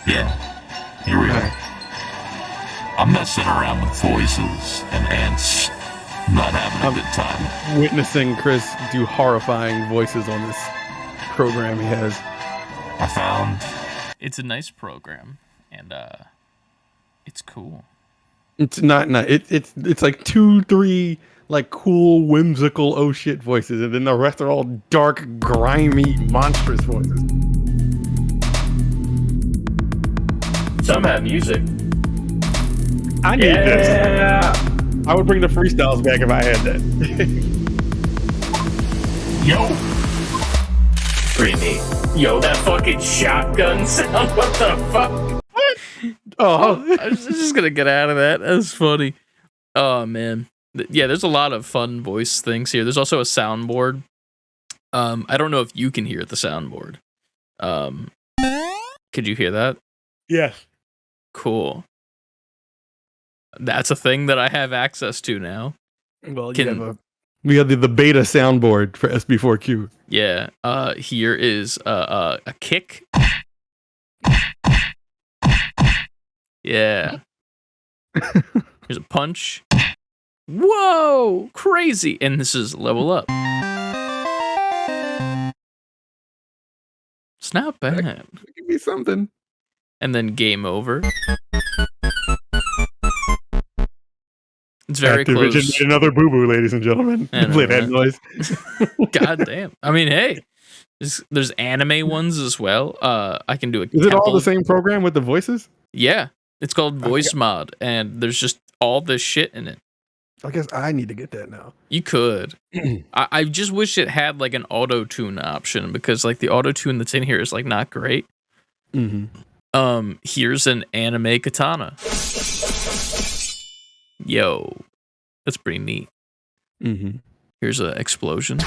Yeah, here we are. I'm messing around with voices and ants. Not having a good time. Witnessing Chris do horrifying voices on this program he has. I found It's a nice program, and it's cool. It's not. It's like 2-3 like cool, whimsical oh shit voices, and then the rest are all dark, grimy, monstrous voices. Some have music. I need this. I would bring the freestyles back if I had that. Yo. Pretty neat. Yo, that fucking shotgun sound. What the fuck? Oh, I was just gonna get out of that. That's funny. Oh man, yeah. There's a lot of fun voice things here. There's also a soundboard. I don't know if you can hear the soundboard. Could you hear that? yes. Cool. That's a thing that I have access to now. Well, we have the beta soundboard for SB4Q. Yeah. Here is a kick. Yeah. Here's a punch. Whoa! Crazy! And this is level up. It's not bad. Give me something. And then game over. It's very Activision close. made another boo-boo, ladies and gentlemen. I know, Play that right? noise. God damn. I mean, hey. There's anime ones as well. I can do a Is it all temple- the same program with the voices? Yeah. It's called Voice Mod, and there's just all this shit in it. I guess I need to get that now. You could. I just wish it had like an auto-tune option, because like the auto-tune that's in here is like not great. Mm-hmm. Here's an anime katana. Yo. That's pretty neat. Mm-hmm. Here's an explosion.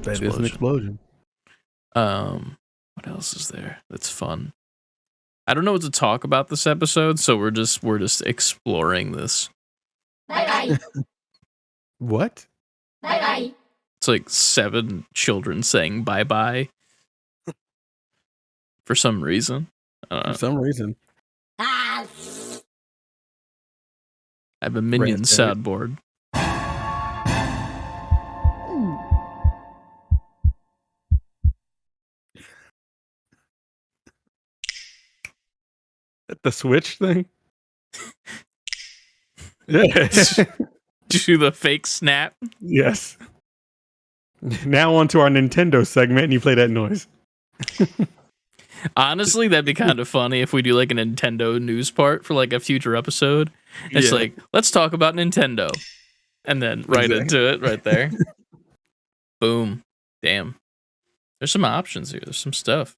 That is an explosion. What else is there that's fun? I don't know what to talk about this episode, so we're just exploring this. Bye-bye. What? Bye-bye. It's like 7 children saying bye-bye for some reason. For some reason. Ah. I have a minion Right, soundboard. The Switch thing? Yeah. Do the fake snap. Yes. Now on to our Nintendo segment, and you play that noise. Honestly, that'd be kind of funny if we do like a Nintendo news part for like a future episode. It's Yeah. like, let's talk about Nintendo. And then right into it right there. Boom. Damn. There's some options here. There's some stuff.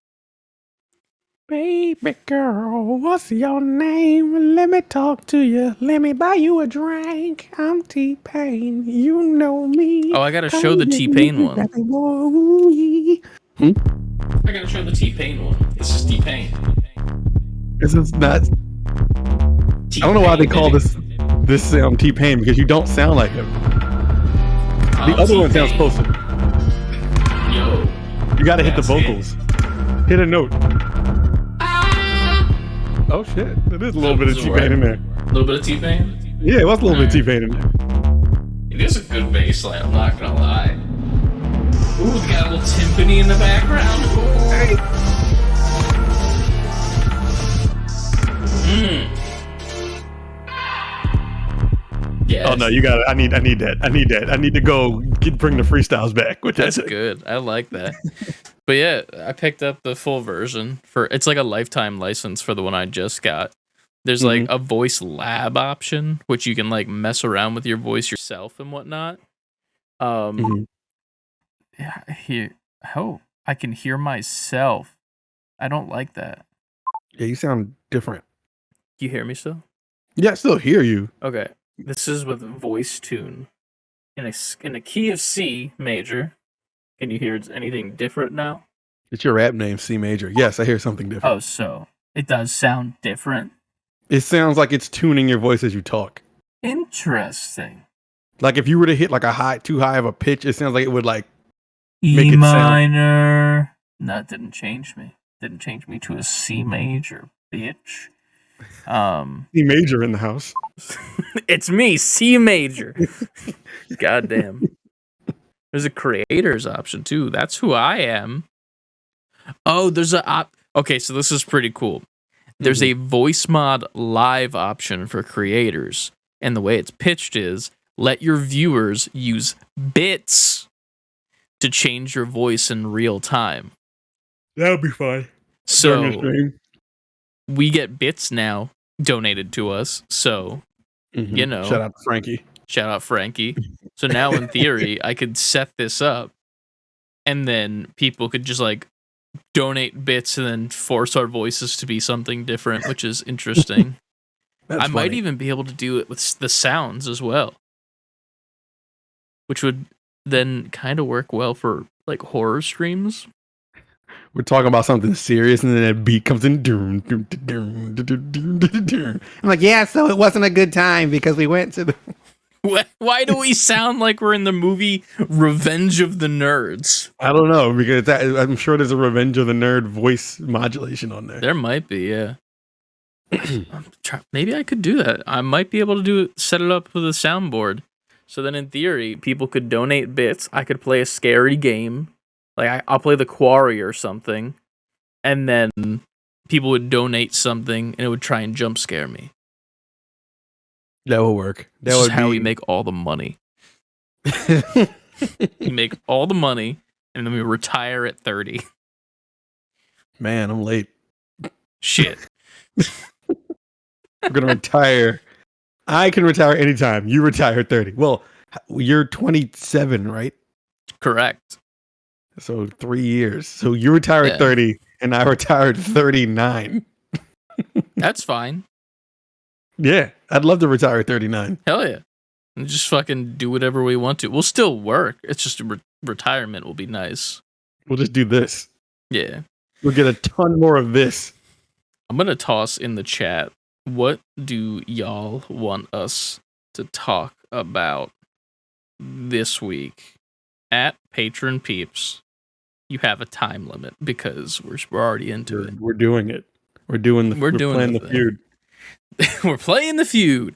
Baby girl, what's your name? Let me talk to you. Let me buy you a drink. I'm T-Pain. You know me. Oh, I gotta show the T-Pain one. I gotta show the T-Pain one. This is T-Pain. This is not. I don't know why they call this T-Pain, because you don't sound like him. The other one sounds closer. Yo. You gotta hit the That's vocals. Hit a note. Oh shit. It is a little bit of Does it T-Pain in there. A little bit of T-Pain? Yeah, it was a little bit of T-Pain in there. It is a good bass line, I'm not gonna lie. Ooh, we got a little timpani in the background. Hey. Yes. Oh no, you got it. I need that. I need to go bring the freestyles back with that. That's good. I like that. But yeah, I picked up the full version it's like a lifetime license for the one I just got. There's like a voice lab option, which you can like mess around with your voice yourself and whatnot. Yeah, I can hear myself. I don't like that. Yeah, you sound different. Do you hear me still? Yeah, I still hear you. Okay. This is with voice tune in a key of C major. Can you hear anything different now? It's your rap name, C major. Yes, I hear something different. Oh, so it does sound different. It sounds like it's tuning your voice as you talk. Interesting. Like if you were to hit like too high of a pitch, it sounds like it would like E make it sound. minor. That didn't change me. Didn't change me to a C major, bitch. C major in the house. It's me, C major. Goddamn. There's a creators option too. That's who I am. Oh, there's okay, so this is pretty cool. There's a voice mod live option for creators, and the way it's pitched is let your viewers use bits to change your voice in real time. That would be fun. So we get bits now donated to us. So, you know, shout out to Frankie. Shout out Frankie. So now in theory, I could set this up and then people could just like donate bits and then force our voices to be something different, which is interesting. I might even be able to do it with the sounds as well, which would then kind of work well for like horror streams. We're talking about something serious, and then a beat comes in. I'm like, yeah, so it wasn't a good time because we went to the... Why do we sound like we're in the movie Revenge of the Nerds? I don't know, because I'm sure there's a Revenge of the Nerd voice modulation on there. There might be, yeah. Maybe I could do that. I might be able to set it up with a soundboard. So then in theory, people could donate bits. I could play a scary game. Like, I'll play The Quarry or something. And then people would donate something, and it would try and jump scare me. That will work. This is how we make all the money. We make all the money, and then we retire at 30. Man, I'm late. Shit. I'm going to retire. I can retire anytime. You retire at 30. Well, you're 27, right? Correct. So 3 years. So you retire at 30, and I retired 39. That's fine. Yeah, I'd love to retire at 39. Hell yeah. And just fucking do whatever we want to. We'll still work. It's just retirement will be nice. We'll just do this. Yeah. We'll get a ton more of this. I'm going to toss in the chat. What do y'all want us to talk about this week? At Patron Peeps, you have a time limit because we're already into it. We're doing it. We're playing the feud. We're playing the feud.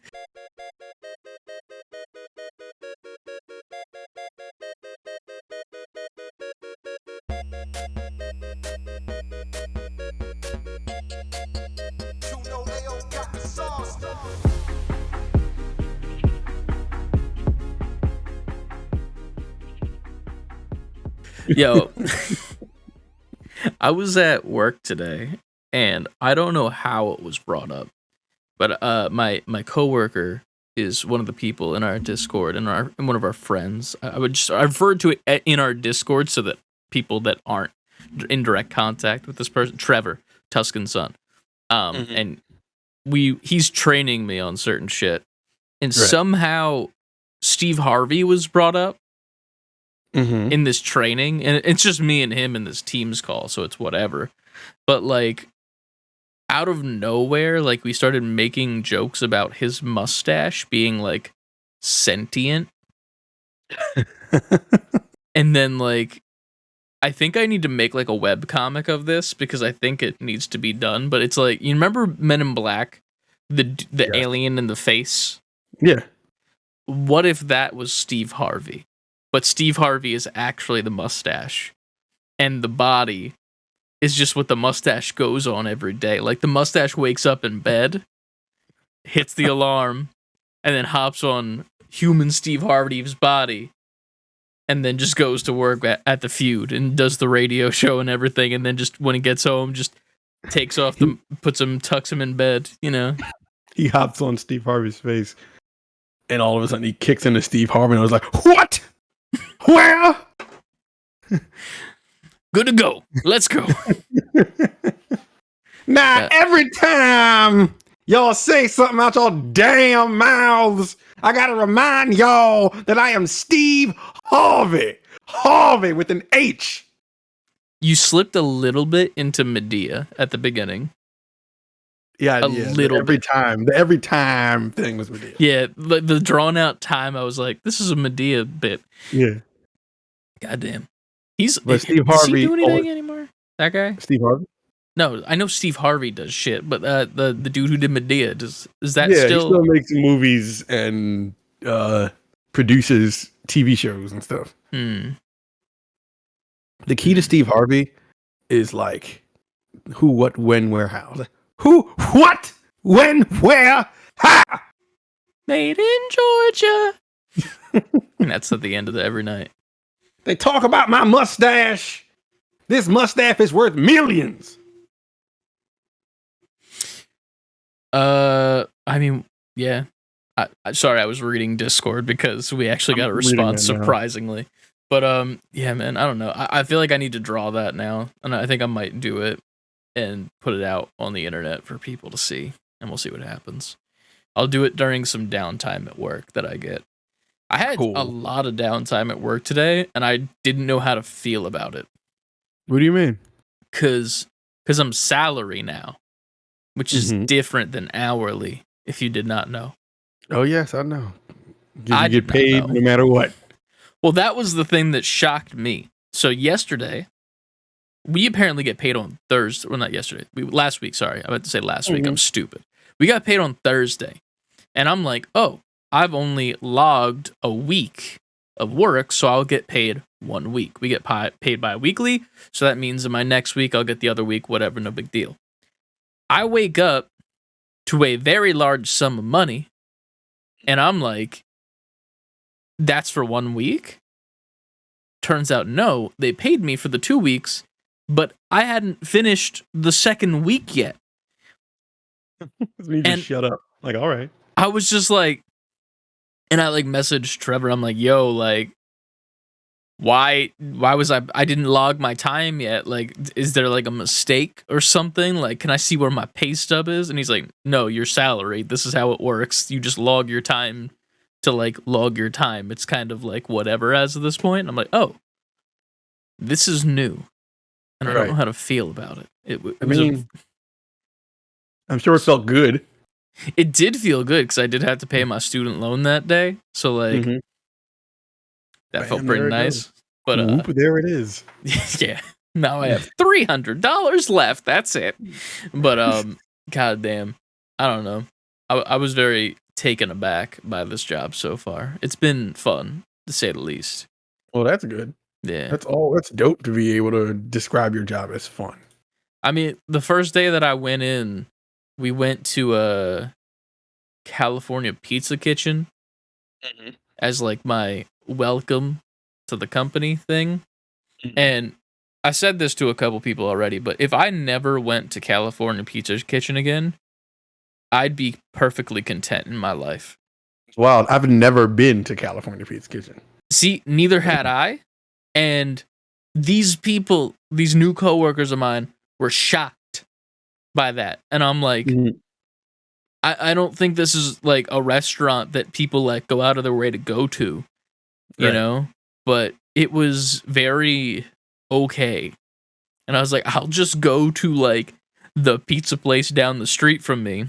Yo, I was at work today, and I don't know how it was brought up, but my coworker is one of the people in our Discord and one of our friends. I refer to it in our Discord so that people that aren't in direct contact with this person, Trevor, Tuscan's son, and he's training me on certain shit, and somehow Steve Harvey was brought up. In this training, and it's just me and him in this Teams call, so it's whatever. But like, out of nowhere, like we started making jokes about his mustache being like sentient, and then like, I think I need to make like a webcomic of this because I think it needs to be done. But it's like, you remember Men in Black, the alien in the face? Yeah. What if that was Steve Harvey? But Steve Harvey is actually the mustache. And the body is just what the mustache goes on every day. Like the mustache wakes up in bed, hits the alarm, and then hops on human Steve Harvey's body, and then just goes to work at the feud and does the radio show and everything. And then just when he gets home, just takes off tucks him in bed, you know? He hops on Steve Harvey's face, and all of a sudden he kicks into Steve Harvey, and I was like, what? Where? Good to go. Let's go. Now, every time y'all say something out your damn mouths, I gotta remind y'all that I am Steve Harvey. Harvey with an H. You slipped a little bit into Medea at the beginning. Yeah, little every time. The every time thing was Medea. Yeah, the drawn out time, I was like, this is a Medea bit. Yeah. Goddamn. But Steve Harvey. Does he do anything anymore? That guy? Steve Harvey? No, I know Steve Harvey does shit, but the dude who did Medea is that Yeah, still? he still makes movies and produces TV shows and stuff. Hmm. The key to Steve Harvey is like who, what, when, where, how. Who, what, when, where, how. Made in Georgia. And that's at the end of every night. They talk about my mustache. This mustache is worth millions. I mean, yeah. Sorry, I was reading Discord because we actually got a reading response it now. surprisingly. But yeah, man, I don't know. I feel like I need to draw that now, and I think I might do it and put it out on the internet for people to see, and we'll see what happens. I'll do it during some downtime at work that I get. I had Cool. a lot of downtime at work today, and I didn't know how to feel about it. What do you mean? Cause I'm salary now, which is Mhm. different than hourly. If you did not know. Oh yes, I know. You I get did not paid know. no matter what. Well, that was the thing that shocked me. So yesterday, we apparently get paid on Thursday. Well, not yesterday. Last week. Sorry, I meant to say last week. I'm stupid. We got paid on Thursday, and I'm like, oh, I've only logged a week of work, so I'll get paid 1 week. We get paid bi-weekly, so that means in my next week I'll get the other week, whatever, no big deal. I wake up to a very large sum of money, and I'm like, that's for 1 week? Turns out, no, they paid me for the 2 weeks, but I hadn't finished the second week yet. You just shut up. Like, all right. I was just like, and I like messaged Trevor. I'm like, yo, like, why was I didn't log my time yet? Like, is there like a mistake or something? Like, can I see where my pay stub is? And he's like, no, your salary. This is how it works. You just log your time to like log your time. It's kind of like whatever as of this point. And I'm like, oh, this is new. And I don't know how to feel about it. I'm sure it felt good. It did feel good because I did have to pay my student loan that day. So like that felt pretty nice. But Whoop, there it is. yeah. Now I have $300 left. That's it. But goddamn, I don't know. I was very taken aback by this job so far. It's been fun, to say the least. Well, that's good. Yeah. That's dope to be able to describe your job as fun. I mean, the first day that I went in, we went to a California pizza kitchen as like my welcome to the company thing. And I said this to a couple people already, but if I never went to California pizza kitchen again, I'd be perfectly content in my life. Wow, I've never been to California Pizza Kitchen. See, neither had I. And these people, these new coworkers of mine, were shocked by that. And I'm like, I don't think this is like a restaurant that people like go out of their way to go to, you know? But it was very okay. And I was like, I'll just go to like the pizza place down the street from me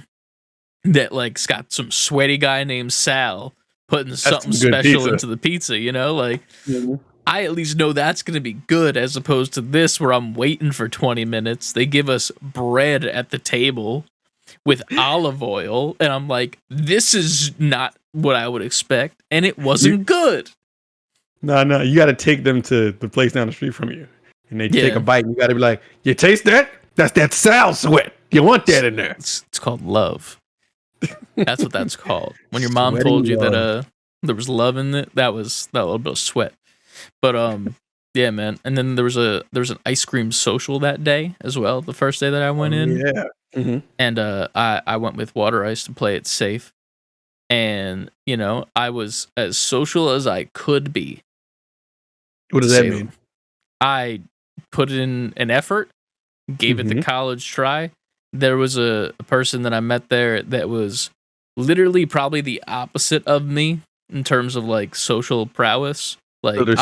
that like's got some sweaty guy named Sal putting something special into the pizza, you know? Like, I at least know that's going to be good as opposed to this where I'm waiting for 20 minutes. They give us bread at the table with olive oil, and I'm like, this is not what I would expect, and it wasn't good. No, you got to take them to the place down the street from you, and they take a bite, and you got to be like, you taste that? That's that Sal sweat. You want that in there. It's called love. That's what that's called. When your mom told you that there was love in it, that was that little bit of sweat. But yeah, man. And then there was an ice cream social that day as well. The first day that I went in, and I went with water ice to play it safe. And you know, I was as social as I could be. What does that mean? I put in an effort, gave it the college try. There was a person that I met there that was literally probably the opposite of me in terms of like social prowess. Like, so they're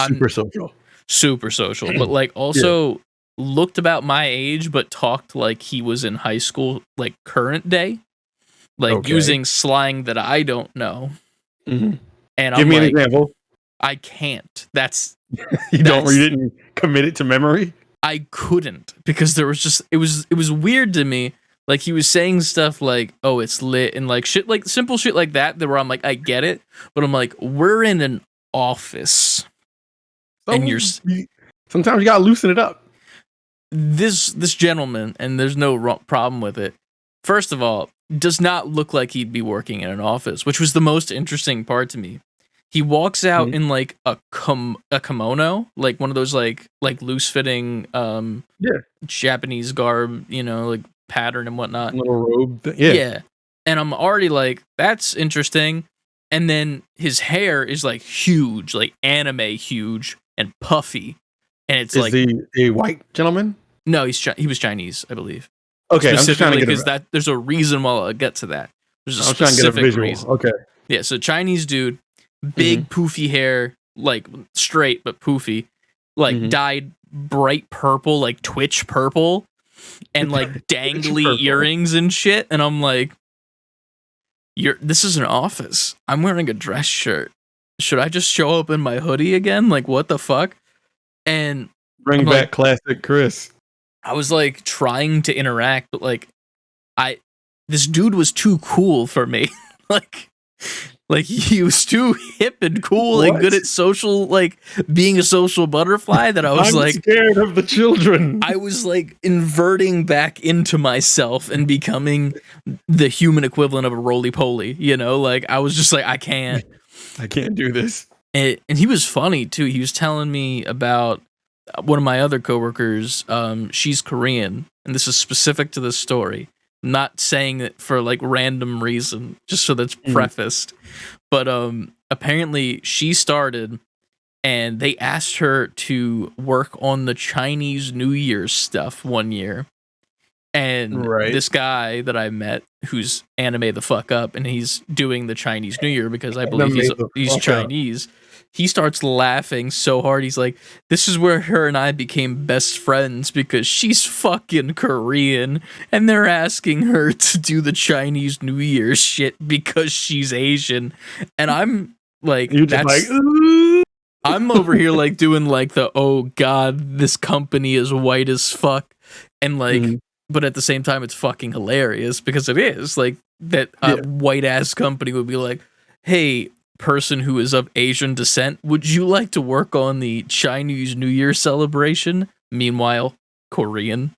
super social, but like also looked about my age, but talked like he was in high school, like current day, like using slang that I don't know. And give me an example. I can't. That's you didn't commit it to memory. I couldn't, because there was just it was weird to me. Like, he was saying stuff like, "Oh, it's lit," and like shit, like simple shit like that. Where I'm like, I get it, but I'm like, we're in an office, and sometimes you gotta loosen it up. This gentleman, and there's no problem with it. First of all, does not look like he'd be working in an office, which was the most interesting part to me. He walks out in like a kimono, like one of those like loose fitting Japanese garb, like pattern and whatnot. Little robe. Yeah. And I'm already like, that's interesting. And then his hair is like huge, like anime huge and puffy. And it's Is he a white gentleman? No, he was Chinese, I believe. Okay, I'm just trying to get because there's a reason why I'll get to that. There's a I'm trying to get a specific visual. reason. Okay. Yeah, so Chinese dude, big poofy hair, like straight but poofy, like dyed bright purple, like Twitch purple, and like dangly earrings and shit. And I'm like, this is an office. I'm wearing a dress shirt. Should I just show up in my hoodie again? Like, what the fuck? And bring back classic Chris. I was like trying to interact, but like this dude was too cool for me. like he was too hip and cool and good at social, like being a social butterfly, that I was like scared of the children. I was like inverting back into myself and becoming the human equivalent of a roly-poly, like I was just like, I can't do this. And he was funny too. He was telling me about one of my other coworkers. She's Korean, and this is specific to this story. I'm not saying it for like random reason, just so that's prefaced. But apparently she started, and they asked her to work on the Chinese New Year stuff one year. And this guy that I met, who's anime the fuck up, and he's doing the Chinese New Year because I believe he's Chinese. He starts laughing so hard. He's like, this is where her and I became best friends, because she's fucking Korean and they're asking her to do the Chinese New Year shit because she's Asian. And I'm like, you're just like, ooh. I'm over here like doing like the, oh God, this company is white as fuck. And like, but at the same time, it's fucking hilarious, because it is like that white ass company would be like, hey, person who is of Asian descent, would you like to work on the Chinese New Year celebration? Meanwhile, Korean.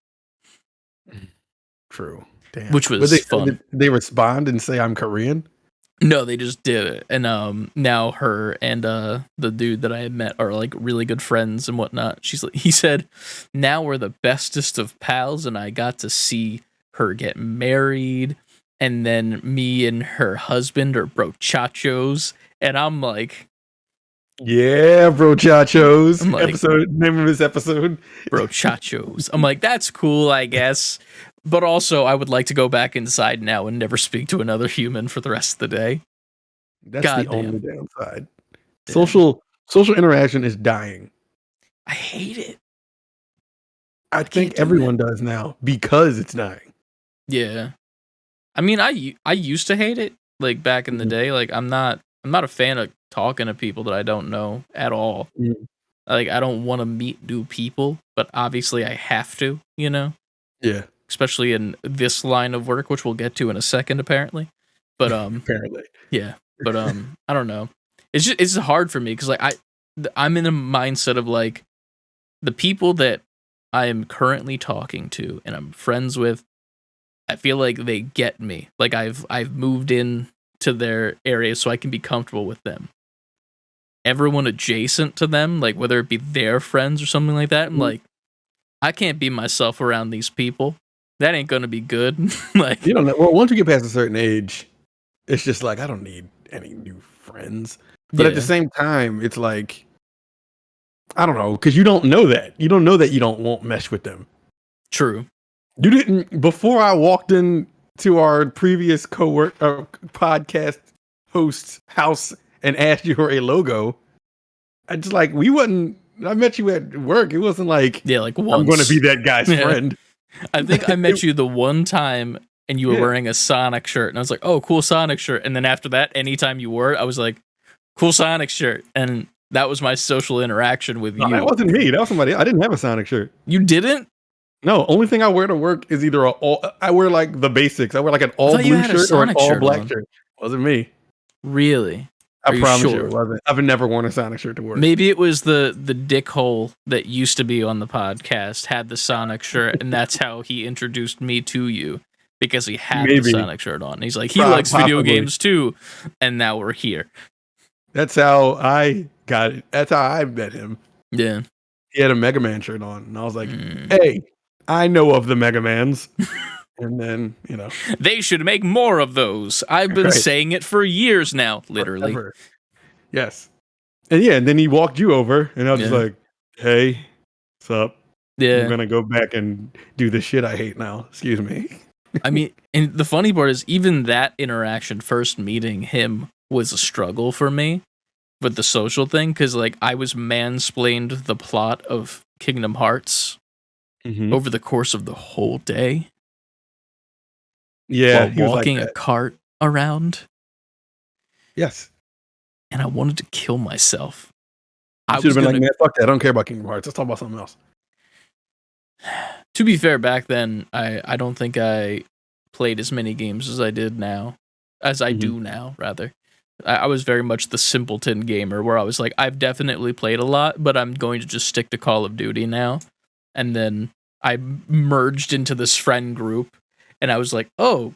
True. Damn. Which was fun. Did they respond and say, I'm Korean? No, they just did it. And now her and the dude that I had met are like really good friends and whatnot. He said, now we're the bestest of pals, and I got to see her get married, and then me and her husband are brochachos. And I'm like, yeah, Brochachos. Like, name of this episode, Brochachos. I'm like, that's cool, I guess. But also, I would like to go back inside now and never speak to another human for the rest of the day. That's the only downside. Social interaction is dying. I hate it. I think everyone does now, because it's dying. Yeah. I mean, I used to hate it, like back in the day. Like I'm not a fan of talking to people that I don't know at all. Like, I don't want to meet new people, but obviously I have to, Yeah. Especially in this line of work, which we'll get to in a second, apparently. But apparently. Yeah. But I don't know. It's hard for me, because like I'm in a mindset of like, the people that I am currently talking to and I'm friends with, I feel like they get me. Like I've moved in to their area so I can be comfortable with them. Everyone adjacent to them, like whether it be their friends or something like that, I'm like, I can't be myself around these people. That ain't gonna be good. Like, you don't know. Well, once you get past a certain age, it's just like, I don't need any new friends. But at the same time, it's like, I don't know, because you don't know that. You don't know that you won't mesh with them. True. You didn't, before I walked in to our previous podcast host's house and asked you for a logo, I just like, I met you at work. It wasn't like, like once. I'm going to be that guy's friend. I think I met you the one time and you were wearing a Sonic shirt, and I was like, oh, cool Sonic shirt. And then after that, anytime you wore it, I was like, cool Sonic shirt. And That was my social interaction with No, you. that wasn't me. That was somebody. I didn't have a Sonic shirt. You didn't? No, only thing I wear to work is either I wear like the basics. I wear like an all thought you blue had a shirt or an Sonic all shirt black on. shirt. Wasn't me. Really? I Are you promise you sure? it wasn't. I've never worn a Sonic shirt to work. Maybe it was the dickhole that used to be on the podcast had the Sonic shirt, and that's how he introduced me to you, because he had the Maybe. Sonic shirt on. He's like, he likes video Possibly. games too, and now we're here. That's how I got it. That's how I met him. Yeah. He had a Mega Man shirt on, and I was like, "Hey, I know of the Mega Mans." And then, you know, They should make more of those. I've been Right. saying it for years now, literally. forever. Yes. And yeah, and then he walked you over, and I was just Yeah. like, "Hey, what's up? I'm Yeah. gonna go back and do the shit I hate now. Excuse me." I mean, and the funny part is, even that interaction, first meeting him, was a struggle for me with the social thing, because like I was mansplained the plot of Kingdom Hearts over the course of the whole day Yeah, while he was like walking a that. cart around, Yes. and I wanted to kill myself. I I should was have been gonna, like, "Man, fuck that. I don't care about Kingdom Hearts. Let's talk about something else." to be fair, back then I don't think I played as many games as I did now, as I do now, rather. I was very much the simpleton gamer, where I was like, I've definitely played a lot, but I'm going to just stick to Call of Duty now. And then I merged into this friend group, and I was like, oh,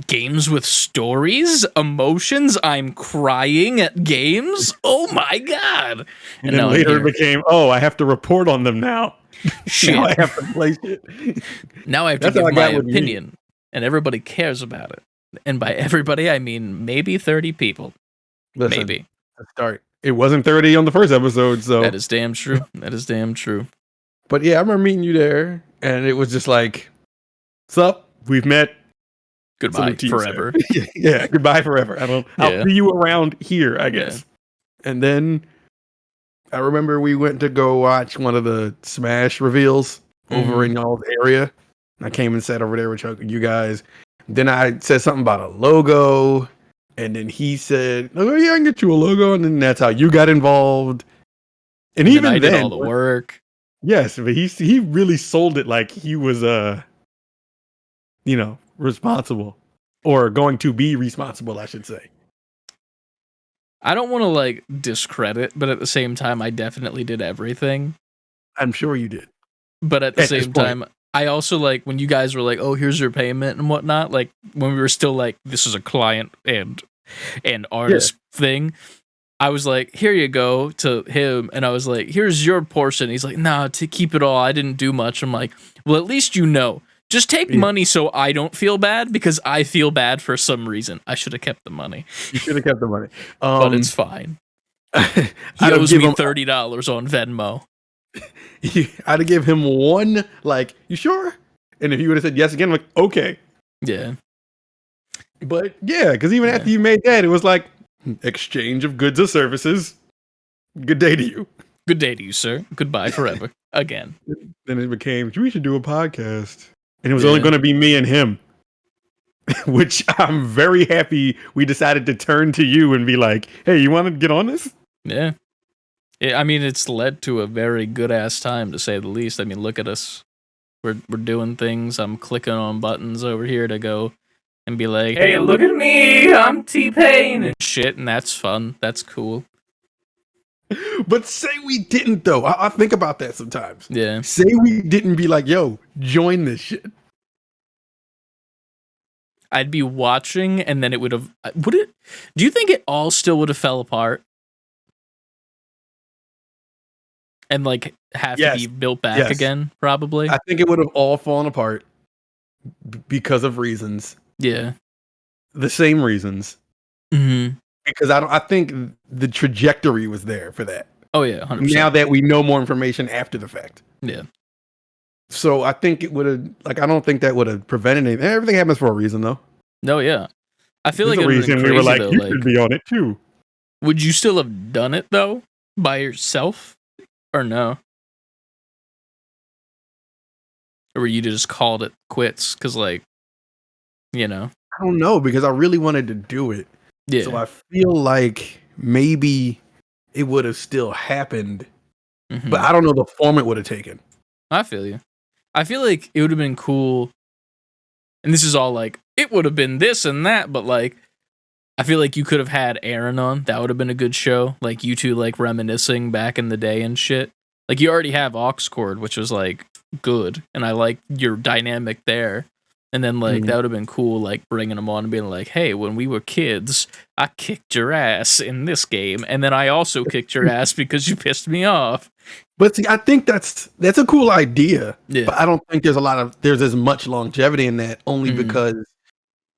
games with stories, emotions, I'm crying at games? Oh my god. And then now I'm later it here. became, "Oh, I have to report on them now. Shit. Now I have to play shit." Now I have to That's how give I got my with me. opinion, and everybody cares about it. And by everybody, I mean maybe 30 people. Listen, Maybe. let's start. It wasn't 30 on the first episode, so. That is damn true. That is damn true. But yeah, I remember meeting you there, and it was just like, "What's up? We've met. Goodbye Salute to you, sir." forever. Yeah, goodbye forever. Yeah. I'll see you around here, I guess. And then I remember we went to go watch one of the Smash reveals over in y'all's area. I came and sat over there with you guys. Then I said something about a logo, and then he said, "Oh yeah, I can get you a logo." And then that's how you got involved. And And even I then, did all the work. yes, but he really sold it like he was responsible, or going to be responsible, I should say. I don't want to like discredit, but at the same time, I definitely did everything. I'm sure you did. But at the At this same point. time, I also like when you guys were like, "Oh, here's your payment" and whatnot. Like when we were still like, "This is a client and artist thing." I was like, "Here you go" to him, and I was like, "Here's your portion." He's like, "Nah, to keep it all. I didn't do much." I'm like, "Well, at least you know. Just take money so I don't feel bad, because I feel bad for some reason. I should have kept the money, You should have kept the money. but it's fine. He I'd owes give me him- $30 on Venmo." I'd give him one, like, "You sure?" And if he would have said yes again, I'm like, "Okay." Yeah. But yeah, because even after you made that, it was like, exchange of goods or services. Good day to you. Good day to you, sir. Goodbye forever. Again. Then it became, we should do a podcast. And it was only going to be me and him. Which I'm very happy we decided to turn to you and be like, "Hey, you want to get on this?" Yeah. I mean, it's led to a very good ass time, to say the least. I mean, look at us. We're doing things. I'm clicking on buttons over here to go and be like, "Hey, look at me. I'm T-Pain" and shit, and that's fun. That's cool. But say we didn't, though. I think about that sometimes. Yeah. Say we didn't be like, "Yo, join this shit." I'd be watching, and then it would have. Would it? Do you think it all still would have fell apart? And like have Yes. to be built back Yes. again, probably. I think it would have all fallen apart because of reasons. Yeah. The same reasons. Mm-hmm. Because I think the trajectory was there for that. Oh yeah, 100%. Now that we know more information after the fact. Yeah. So I think it would have, like, I don't think that would have prevented anything. Everything happens for a reason, though. No, yeah. I feel There's like a it would have been reason crazy, we were like, though. "You Like, should be on it too." would you still have done it though by yourself, or no? Or were you just called it quits? Because like, you know, I don't know, because I really wanted to do it. yeah, So I feel like maybe it would have still happened. Mhm. But I don't know the form it would have taken. I feel you. I feel like it would have been cool, and this is all like, it would have been this and that, but like, I feel like you could have had Aaron on. That would have been a good show. Like, you two, like, reminiscing back in the day and shit. Like, you already have Oxcord, which was, like, good, and I like your dynamic there. And then, like, that would have been cool, like, bringing them on and being like, hey, when we were kids, I kicked your ass in this game, and then I also kicked your ass because you pissed me off. But see, I think that's a cool idea. Yeah. But I don't think there's as much longevity in that, only because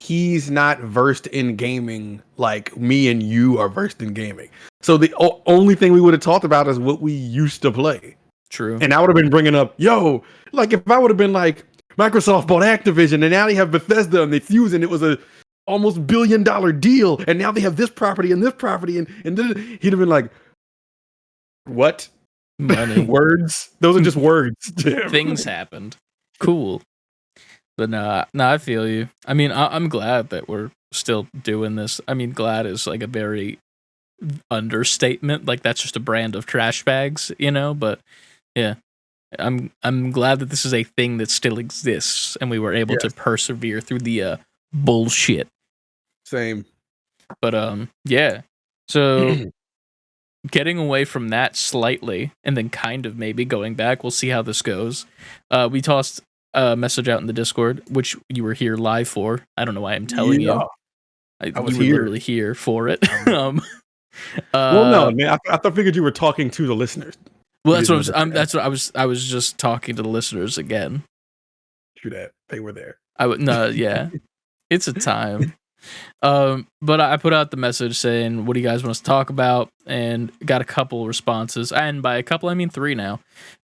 he's not versed in gaming like me and you are versed in gaming. So the only thing we would have talked about is what we used to play. True. And I would have been bringing up, like if I would have been like, Microsoft bought Activision and now they have Bethesda and they fused and it was a almost $1 billion deal and now they have this property and then he'd have been like, what? Money. Words? Those are just words. Things happened. Cool. But no, I feel you. I mean, I'm glad that we're still doing this. I mean, glad is like a very understatement. Like, that's just a brand of trash bags, you know? But yeah, I'm glad that this is a thing that still exists and we were able to persevere through the bullshit. Same. But yeah. So getting away from that slightly and then kind of maybe going back, we'll see how this goes. We tossed a message out in the Discord, which you were here live for. I don't know why I'm telling you. I was you were here. literally here for it. Well, no, man. I figured you were talking to the listeners. Well, that's what I was just talking to the listeners again. True that. They were there. Yeah. It's a time. But I put out the message saying, what do you guys want us to talk about? And got a couple responses. And by a couple, I mean 3 now.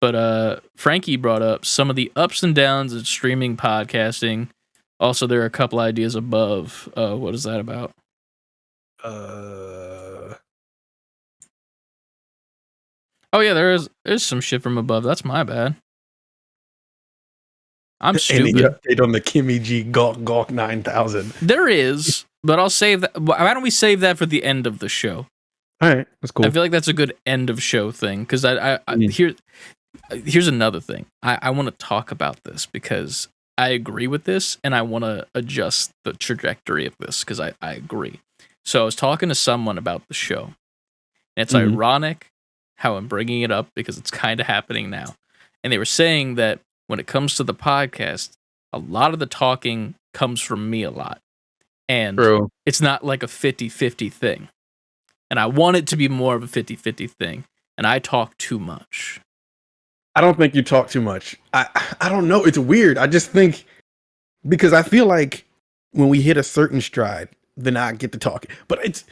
But Frankie brought up some of the ups and downs of streaming podcasting. Also, there are a couple ideas above. What is that about? Oh yeah, there's some shit from above. That's my bad. I'm stupid. Any update on the Kimmy G Gawk 9000? There is, but I'll save that. Why don't we save that for the end of the show? All right, that's cool. I feel like that's a good end of show thing because here's another thing. I want to talk about this because I agree with this and I want to adjust the trajectory of this because I agree. So I was talking to someone about the show. And it's ironic how I'm bringing it up because it's kind of happening now. And they were saying that when it comes to the podcast, a lot of the talking comes from me a lot. And it's not like a 50-50 thing. And I want it to be more of a 50-50 thing. And I talk too much. I don't think you talk too much. I don't know. It's weird. I just think because I feel like when we hit a certain stride, then I get to talk. But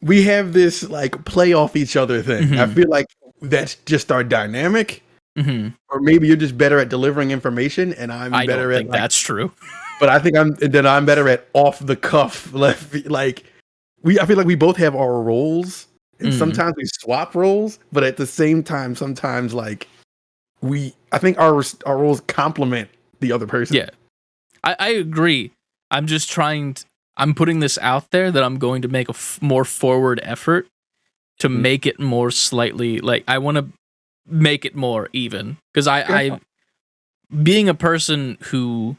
we have this like play off each other thing. I feel like that's just our dynamic. Or maybe you're just better at delivering information, and I don't think that's true. But I think I'm better at off the cuff. I feel like we both have our roles, and sometimes we swap roles. But at the same time, sometimes like I think our roles complement the other person. Yeah, I agree. I'm just trying. I'm putting this out there that I'm going to make a more forward effort to make it more slightly like I want to make it more even because I being a person who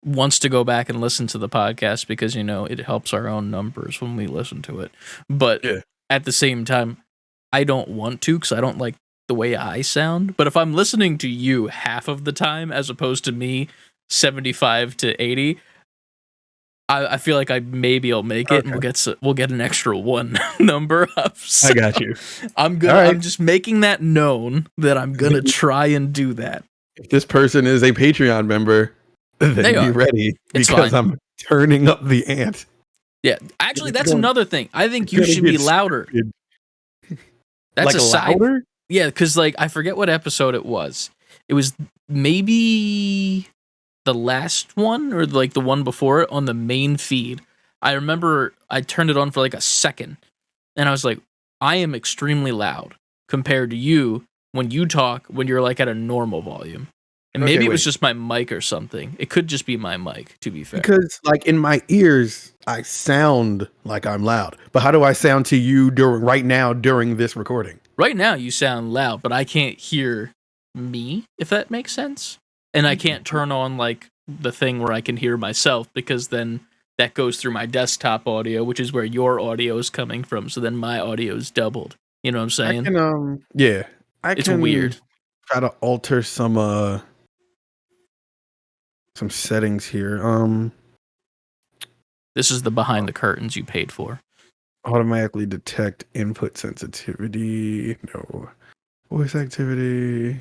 wants to go back and listen to the podcast because it helps our own numbers when we listen to it, but at the same time I don't want to because I don't like the way I sound. But if I'm listening to you half of the time as opposed to me 75 to 80, I feel like I'll make it, and we'll get an extra 1 number up. So I got you. I'm good. Right. I'm just making that known that I'm gonna try and do that. If this person is a Patreon member, then be ready because I'm turning up the ant. Yeah, actually, that's another thing. I think you should be louder. That's like a side. Louder? Yeah, because like I forget what episode it was. It was maybe the last one or like the one before it on the main feed. I remember I turned it on for like a second and I was like, I am extremely loud compared to you when you talk when you're like at a normal volume. And Okay, maybe it was wait. just my mic or something. It could just be my mic, to be fair. Because like in my ears, I sound like I'm loud. But how do I sound to you right now during this recording? Right now, you sound loud, but I can't hear me, if that makes sense. And I can't turn on like the thing where I can hear myself, because then that goes through my desktop audio, which is where your audio is coming from. So then my audio is doubled. You know what I'm saying? I It's can weird. try to alter some settings here. This is the behind the curtains you paid for. Automatically detect input sensitivity. No. Voice activity.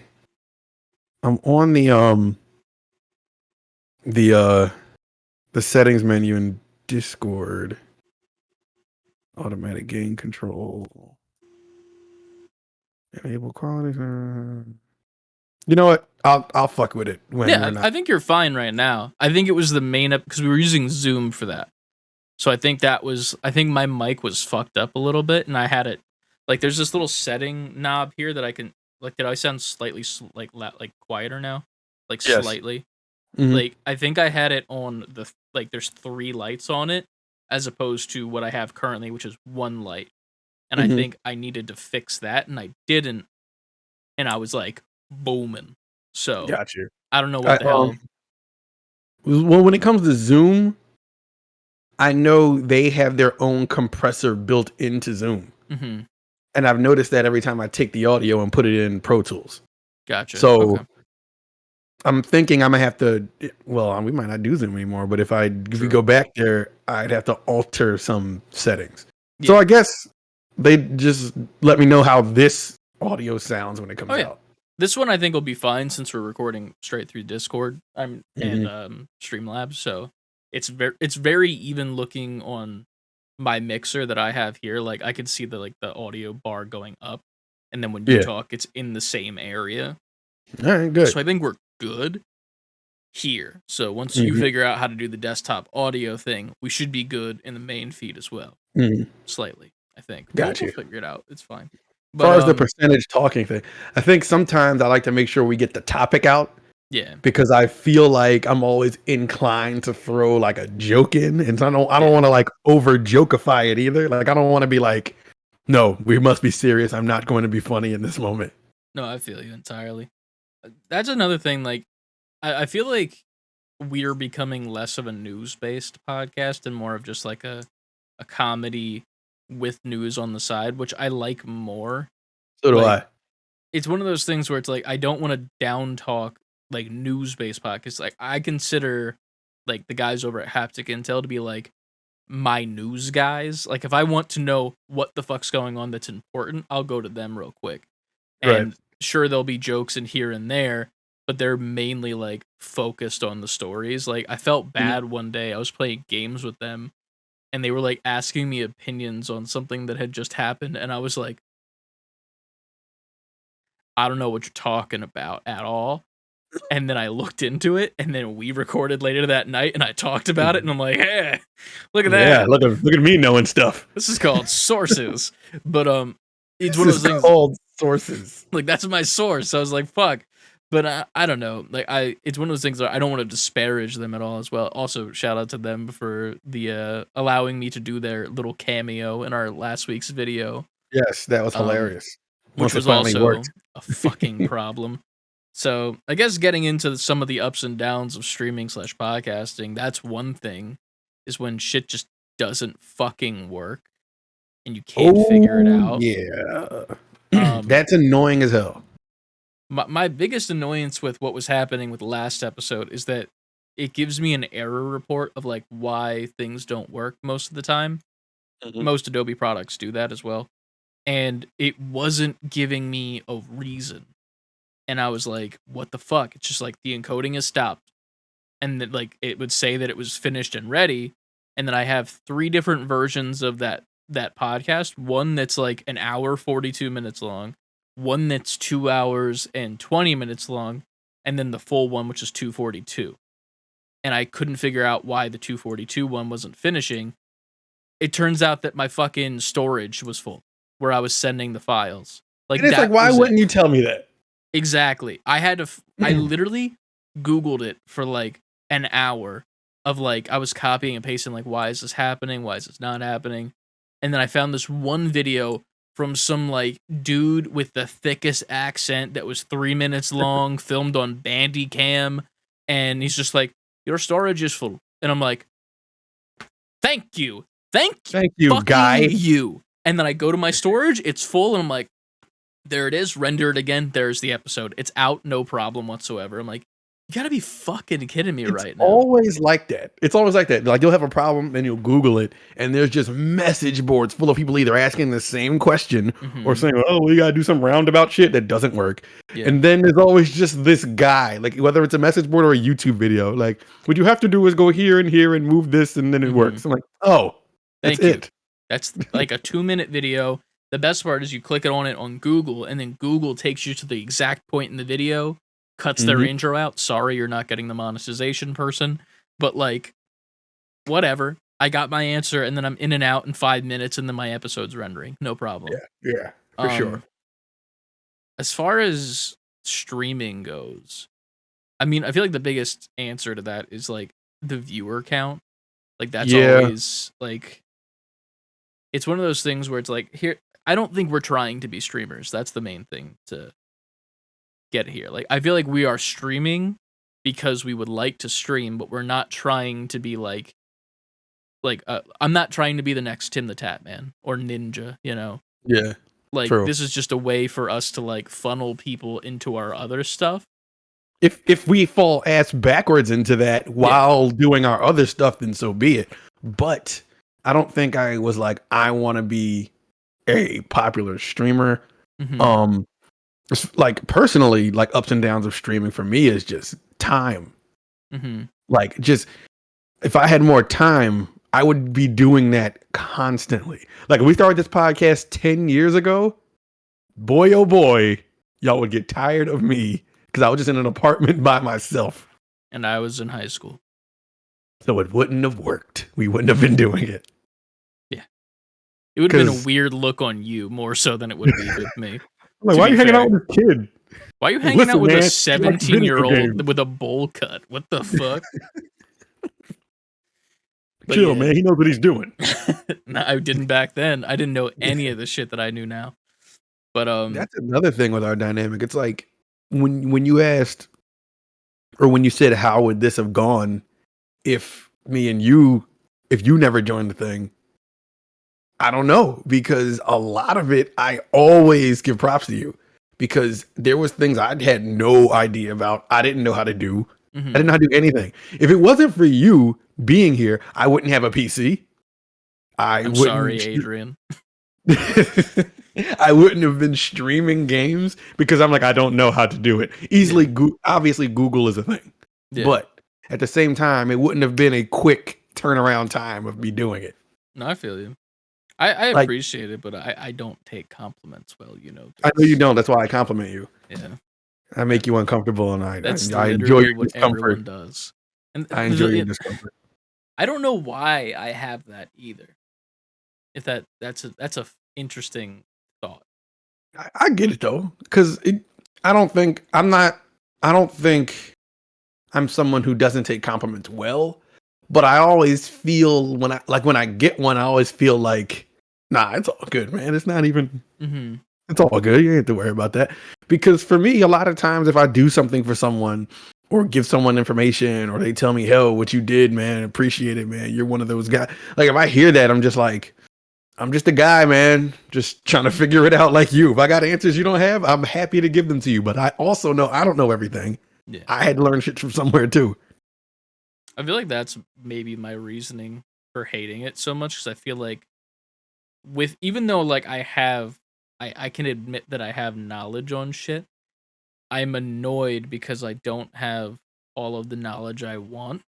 I'm on the settings menu in Discord. Automatic gain control. Enable quality. You know what? I'll fuck with it when we're not. I think you're fine right now. I think it was the main because we were using Zoom for that. So I think my mic was fucked up a little bit, and I had it like there's this little setting knob here that I can like. Did I sound slightly like quieter now? Like Yes. slightly. Mhm. Like I think I had it on the like there's 3 lights on it as opposed to what I have currently, which is 1 light. And I Mhm. think I needed to fix that, and I didn't. And I was like booming. So Got you. I don't know what the hell. Well, when it comes to Zoom, I know they have their own compressor built into Zoom. Mm-hmm. And I've noticed that every time I take the audio and put it in Pro Tools. Gotcha. So Okay. I'm thinking I might have to. Well, we might not do Zoom anymore, but if we go back there, I'd have to alter some settings. Yeah. So I guess they just let me know how this audio sounds when it comes out. This one I think will be fine since we're recording straight through Discord and Streamlabs. So it's very even looking on my mixer that I have here. Like I can see the audio bar going up, and then when you talk, it's in the same area. All right, good. So I think we're good here. So once you figure out how to do the desktop audio thing, we should be good in the main feed as well. Slightly, I think. We'll figure it out. It's fine. As far as the percentage talking thing, I think sometimes I like to make sure we get the topic out. Yeah. Because I feel like I'm always inclined to throw like a joke in, and so I don't want to like over jokeify it either. Like I don't want to be like, no, we must be serious. I'm not going to be funny in this moment. No, I feel you entirely. That's another thing. Like, I feel like we're becoming less of a news-based podcast and more of just like a comedy with news on the side, which I like more. So do I. It's one of those things where it's like I don't want to down talk like news-based podcasts. Like I consider like the guys over at Haptic Intel to be like my news guys. Like if I want to know what the fuck's going on that's important, I'll go to them real quick. And sure, there'll be jokes in here and there, but they're mainly like focused on the stories. Like I felt bad one day. I was playing games with them and they were like asking me opinions on something that had just happened, and I was like, I don't know what you're talking about at all. And then I looked into it, and then we recorded later that night, and I talked about it, and I'm like, hey, look at that. Yeah, look at me knowing stuff. This is called sources. But it's one of those things called sources. Like that's my source. So I was like, fuck. But I don't know. Like it's one of those things that I don't want to disparage them at all as well. Also, shout out to them for the allowing me to do their little cameo in our last week's video. Yes, that was hilarious. Which was also a fucking problem. So I guess getting into some of the ups and downs of streaming/podcasting, that's one thing, is when shit just doesn't fucking work and you can't figure it out. Yeah. That's annoying as hell. My biggest annoyance with what was happening with the last episode is that it gives me an error report of like why things don't work most of the time. Most Adobe products do that as well. And it wasn't giving me a reason. And I was like, what the fuck? It's just like the encoding has stopped. And that like it would say that it was finished and ready. And then I have 3 different versions of that podcast. One that's like an hour, 42 minutes long. One that's 2 hours and 20 minutes long. And then the full one, which is 242. And I couldn't figure out why the 242 one wasn't finishing. It turns out that my fucking storage was full where I was sending the files. Like, and it's like, why wouldn't you tell me that? Exactly. I had to. I literally Googled it for like an hour of like I was copying and pasting like why is this happening? Why is this not happening? And then I found this one video from some like dude with the thickest accent that was 3 minutes long, filmed on Bandicam, and he's just like, "Your storage is full," and I'm like, "Thank you, thank you, fucking guy. you." And then I go to my storage, it's full, and I'm like, there it is, render it again. There's the episode. It's out, no problem whatsoever. I'm like, you gotta be fucking kidding me right now. Always like that. It's always like that. Like you'll have a problem and you'll Google it, and there's just message boards full of people either asking the same question or saying, "Oh, we gotta do some roundabout shit that doesn't work." Yeah. And then there's always just this guy, like whether it's a message board or a YouTube video, like what you have to do is go here and move this, and then it works. I'm like, oh, that's Thank you. it. That's like a 2-minute video. The best part is you click it on Google, and then Google takes you to the exact point in the video, cuts their intro out. Sorry, you're not getting the monetization person, but like, whatever. I got my answer, and then I'm in and out in 5 minutes, and then my episode's rendering. No problem. Yeah, for sure. As far as streaming goes, I mean, I feel like the biggest answer to that is like the viewer count. Like that's always like, it's one of those things where it's like, here, I don't think we're trying to be streamers. That's the main thing to get here. Like, I feel like we are streaming because we would like to stream, but we're not trying to be like I'm not trying to be the next Tim the Tap Man or Ninja, you know? Yeah. Like, true. This is just a way for us to like funnel people into our other stuff. If we fall ass backwards into that while doing our other stuff, then so be it. But I don't think I was like, I want to be a popular streamer. Like personally, like ups and downs of streaming for me is just time. Like just if I had more time, I would be doing that constantly. Like if we started this podcast 10 years ago, boy oh boy, y'all would get tired of me because I was just in an apartment by myself. And I was in high school. So it wouldn't have worked. We wouldn't have been doing it. Yeah. It would have been a weird look on you more so than it would be with me. Like, why are you hanging out with this kid? Why are you hanging out with a 17-year-old with a bowl cut? What the fuck? Chill, man. He knows what he's doing. No, I didn't back then. I didn't know any of the shit that I knew now. But that's another thing with our dynamic. It's like when you asked or when you said how would this have gone if you never joined the thing, I don't know, because a lot of it I always give props to you because there was things I had no idea about. I didn't know how to do. I didn't know how to do anything. If it wasn't for you being here, I wouldn't have a PC. I'm sorry, Adrian. I wouldn't have been streaming games because I'm like, I don't know how to do it. Easily, obviously, Google is a thing. Yeah. But at the same time, it wouldn't have been a quick turnaround time of me doing it. No, I feel you. I like, appreciate it, but I don't take compliments well, you know. I know you don't. That's why I compliment you. Yeah. I make you uncomfortable, and I enjoy your discomfort. Everyone does. And I enjoy your discomfort. I don't know why I have that either. If that's a interesting thought. I get it though, because I don't think I'm someone who doesn't take compliments well, but I always feel when I get one, I always feel like, nah, it's all good, man. It's not even. It's all good. You ain't have to worry about that. Because for me, a lot of times, if I do something for someone or give someone information or they tell me, hell, what you did, man, appreciate it, man. You're one of those guys. Like, if I hear that, I'm just like, I'm just a guy, man, just trying to figure it out like you. If I got answers you don't have, I'm happy to give them to you. But I also know I don't know everything. Yeah. I had to learn shit from somewhere, too. I feel like that's maybe my reasoning for hating it so much, because I feel like even though like I can admit that I have knowledge on shit, I'm annoyed because I don't have all of the knowledge I want,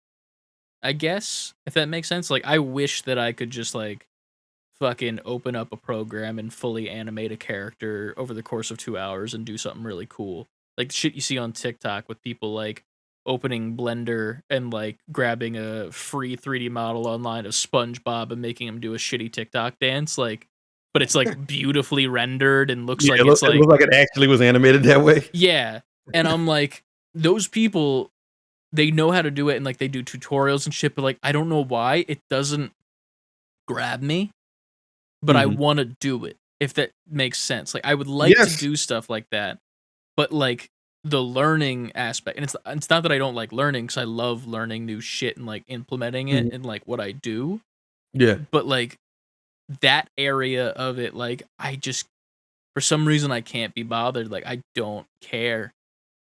I guess, if that makes sense. Like, I wish that I could just, like, fucking open up a program and fully animate a character over the course of 2 hours and do something really cool. Like, the shit you see on TikTok with people, like, opening Blender and, like, grabbing a free 3D model online of SpongeBob and making him do a shitty TikTok dance. Like, but it's like beautifully rendered and looks Yeah, like it it's like looked like it actually was animated that way. yeah. And I'm like, those people, they know how to do it and like they do tutorials and shit, but like I don't know why it doesn't grab me, but I want to do it, if that makes sense. Like I would like to do stuff like that, but like the learning aspect, and it's not that I don't like learning, because I love learning new shit and like implementing it in like what I do. Yeah. But like that area of it, like I just, for some reason I can't be bothered. Like I don't care.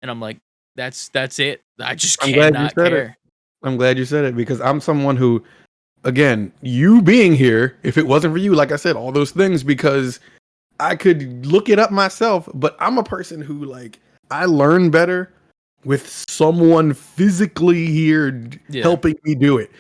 And I'm like, that's it. I just I'm glad you cannot said care. it. I'm glad you said it, because I'm someone who, again, you being here, if it wasn't for you, like I said, all those things, because I could look it up myself, but I'm a person who, like, I learn better with someone physically here helping me do it.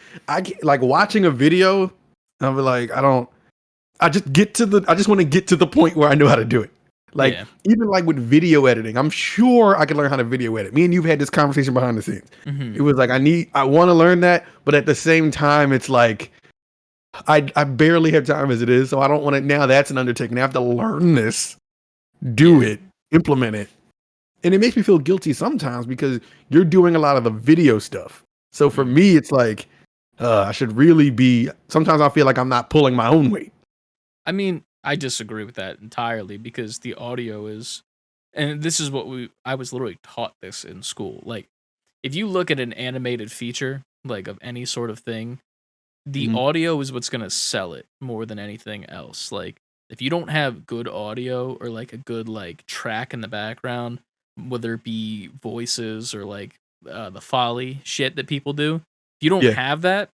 Like watching a video, I'll be like, I just want to get to the point where I know how to do it. Like, even like with video editing, I'm sure I can learn how to video edit. Me and you've had this conversation behind the scenes. It was like, I want to learn that, but at the same time, it's like, I barely have time as it is, so I don't want to. Now that's an undertaking. I have to learn this, do it, implement it. And it makes me feel guilty sometimes, because you're doing a lot of the video stuff. So for me, it's like, I should really be, sometimes I feel like I'm not pulling my own weight. I mean, I disagree with that entirely, because the audio is, and this is what I was literally taught this in school. Like, if you look at an animated feature, like of any sort of thing, the audio is what's going to sell it more than anything else. Like, if you don't have good audio or like a good like track in the background, whether it be voices or like the folly shit that people do, if you don't have that,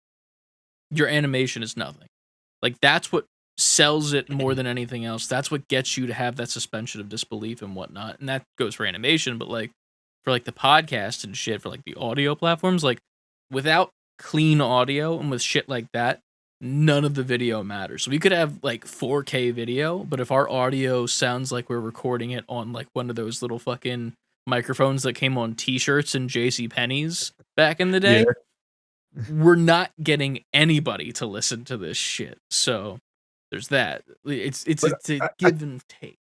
your animation is nothing. Like, that's what sells it more than anything else. That's what gets you to have that suspension of disbelief and whatnot. And that goes for animation, but like for like the podcast and shit, for like the audio platforms, like without clean audio and with shit like that, none of the video matters. So we could have like 4K video, but if our audio sounds like we're recording it on like one of those little fucking microphones that came on t-shirts and JCPenney's back in the day, we're not getting anybody to listen to this shit. So there's that. It's a give and take.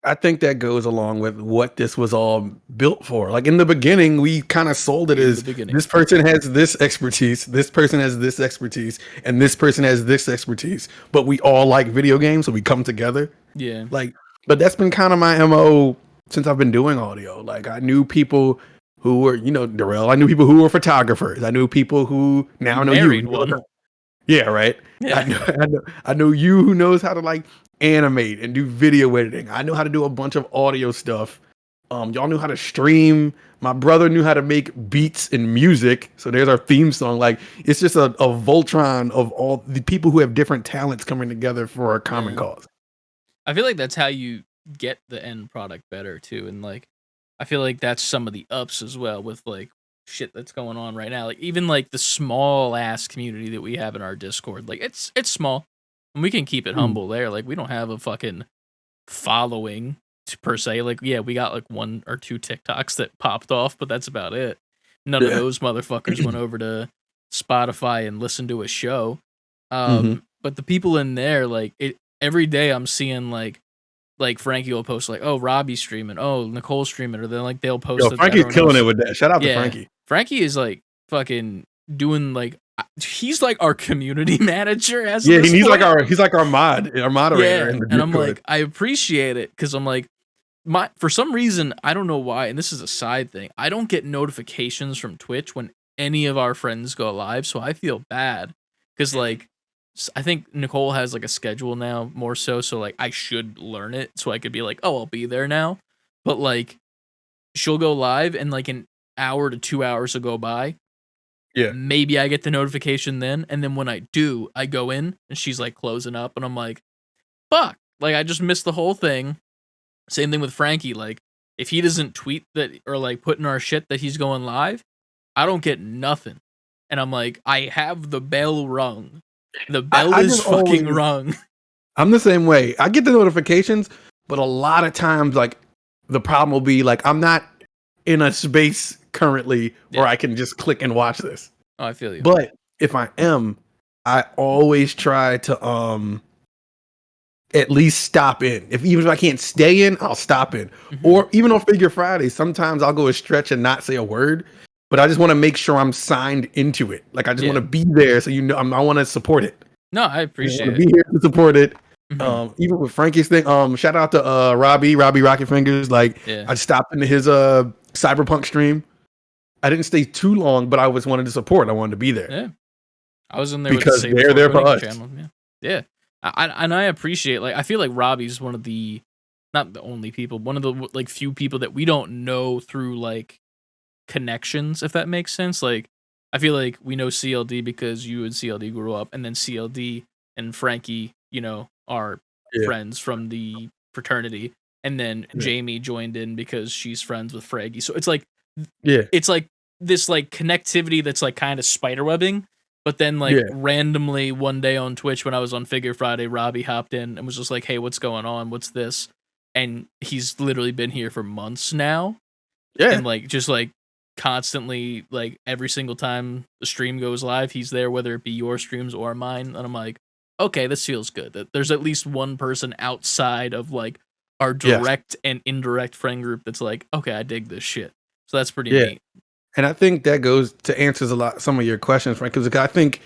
I think that goes along with what this was all built for. Like in the beginning, we kind of sold it as this person has this expertise, this person has this expertise, and this person has this expertise. But we all like video games, so we come together. Yeah. Like, but that's been kind of my MO since I've been doing audio. Like, I knew people who were, Darrell. I knew people who were photographers. I knew people who now know you. One. Yeah, right. Yeah. I know you, who knows how to like animate and do video editing. I know how to do a bunch of audio stuff. Y'all knew how to stream. My brother knew how to make beats and music. So there's our theme song. Like, it's just a Voltron of all the people who have different talents coming together for a common cause. I feel like that's how you get the end product better too. And like, I feel like that's some of the ups as well with like shit that's going on right now. Like, even like the small ass community that we have in our Discord, like it's small and we can keep it humble there. Like, we don't have a fucking following per se. Like, yeah, we got like 1 or 2 TikToks that popped off, but that's about it. None of those motherfuckers went over to Spotify and listened to a show. But the people in there, like, every day I'm seeing like Frankie will post like, oh, Robbie's streaming, oh, Nicole's streaming, or then like they'll post. Yo, Frankie's killing it with that. Shout out to Frankie. Frankie is like fucking doing like, he's like our community manager. He's like our moderator. Yeah, in the and I'm Discord. like, I appreciate it, because I'm like, for some reason, I don't know why, and this is a side thing, I don't get notifications from Twitch when any of our friends go live, so I feel bad, because like, I think Nicole has like a schedule now more so like I should learn it so I could be like, oh, I'll be there now. But like, she'll go live and like an hour to 2 hours will go by. Yeah. Maybe I get the notification then. And then when I do, I go in and she's like closing up and I'm like, fuck, like I just missed the whole thing. Same thing with Frankie. Like, if he doesn't tweet that or like put in our shit that he's going live, I don't get nothing. And I'm like, I have the bell rung. The bell is fucking rung. I'm the same way. I get the notifications, but a lot of times, like, the problem will be like, I'm not in a space currently where I can just click and watch this. Oh, I feel you. But if I am, I always try to at least stop in. Even if I can't stay in, I'll stop in. Or even on Figure Friday, sometimes I'll go a stretch and not say a word, but I just want to make sure I'm signed into it. Like I just want to be there, so I want to support it. No, I appreciate it. Be here to support it. Even with Frankie's thing, shout out to Robbie Rocket Fingers. Like I stopped into his Cyberpunk stream. I didn't stay too long, but I was wanted to support. I wanted to be there. Yeah, I was in there because with the they're there for us. Channel. Yeah. I appreciate, like, I feel like Robbie's one of the, not the only people, one of the like few people that we don't know through like connections, if that makes sense. Like, I feel like we know CLD because you and CLD grew up, and then CLD and Frankie, are friends from the fraternity, and then Jamie joined in because she's friends with Fraggy. So it's like, it's like this like connectivity that's like kind of spiderwebbing. But then, like, randomly one day on Twitch when I was on Figure Friday, Robbie hopped in and was just like, hey, what's going on? What's this? And he's literally been here for months now. Yeah. And, like, just, like, constantly, like, every single time the stream goes live, he's there, whether it be your streams or mine. And I'm like, okay, this feels good. That there's at least one person outside of, like, our direct and indirect friend group that's like, okay, I dig this shit. So that's pretty neat. And I think that goes to answers some of your questions, Frank. Because I think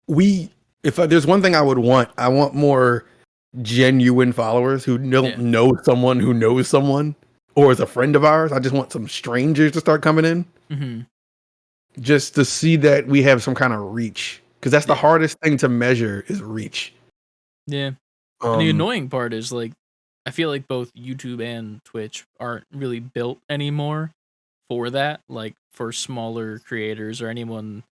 if there's one thing I want more genuine followers who don't know someone who knows someone or is a friend of ours. I just want some strangers to start coming in, just to see that we have some kind of reach. Because that's the hardest thing to measure is reach. Yeah. And the annoying part is, like, I feel like both YouTube and Twitch aren't really built anymore for that, like for smaller creators or anyone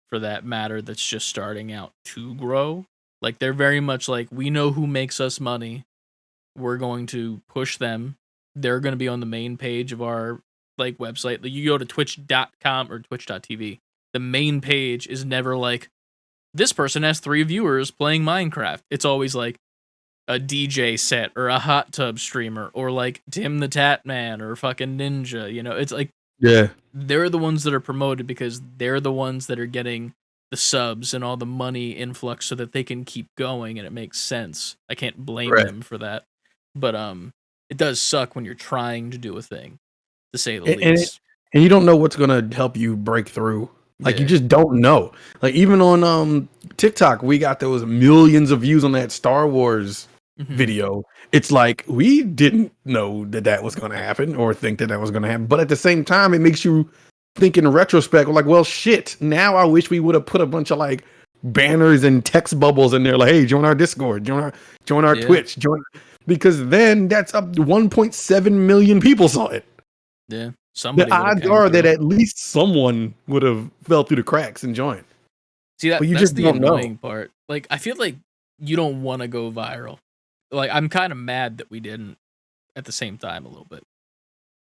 for that matter that's just starting out to grow. Like, they're very much like, we know who makes us money, we're going to push them, they're going to be on the main page of our like website. Like, you go to twitch.com or twitch.tv, the main page is never like, this person has 3 viewers playing Minecraft. It's always like a DJ set or a hot tub streamer or like Tim the Tat Man or fucking Ninja. It's like, they're the ones that are promoted because they're the ones that are getting the subs and all the money influx so that they can keep going, and it makes sense. I can't blame them for that. But it does suck when you're trying to do a thing, to say the least. And you don't know what's going to help you break through. Like, you just don't know. Like, even on TikTok, we got those millions of views on that Star Wars video. It's like, we didn't know that was going to happen or think that was going to happen. But at the same time, it makes you think in retrospect, like, well, shit, now I wish we would have put a bunch of like banners and text bubbles in there. Like, hey, join our Discord, join our Twitch, because then that's up to 1.7 million people saw it. Yeah. The odds are that at least someone would have fell through the cracks and joined. See, that's just the annoying part. Like, I feel like you don't want to go viral. Like, I'm kind of mad that we didn't at the same time a little bit.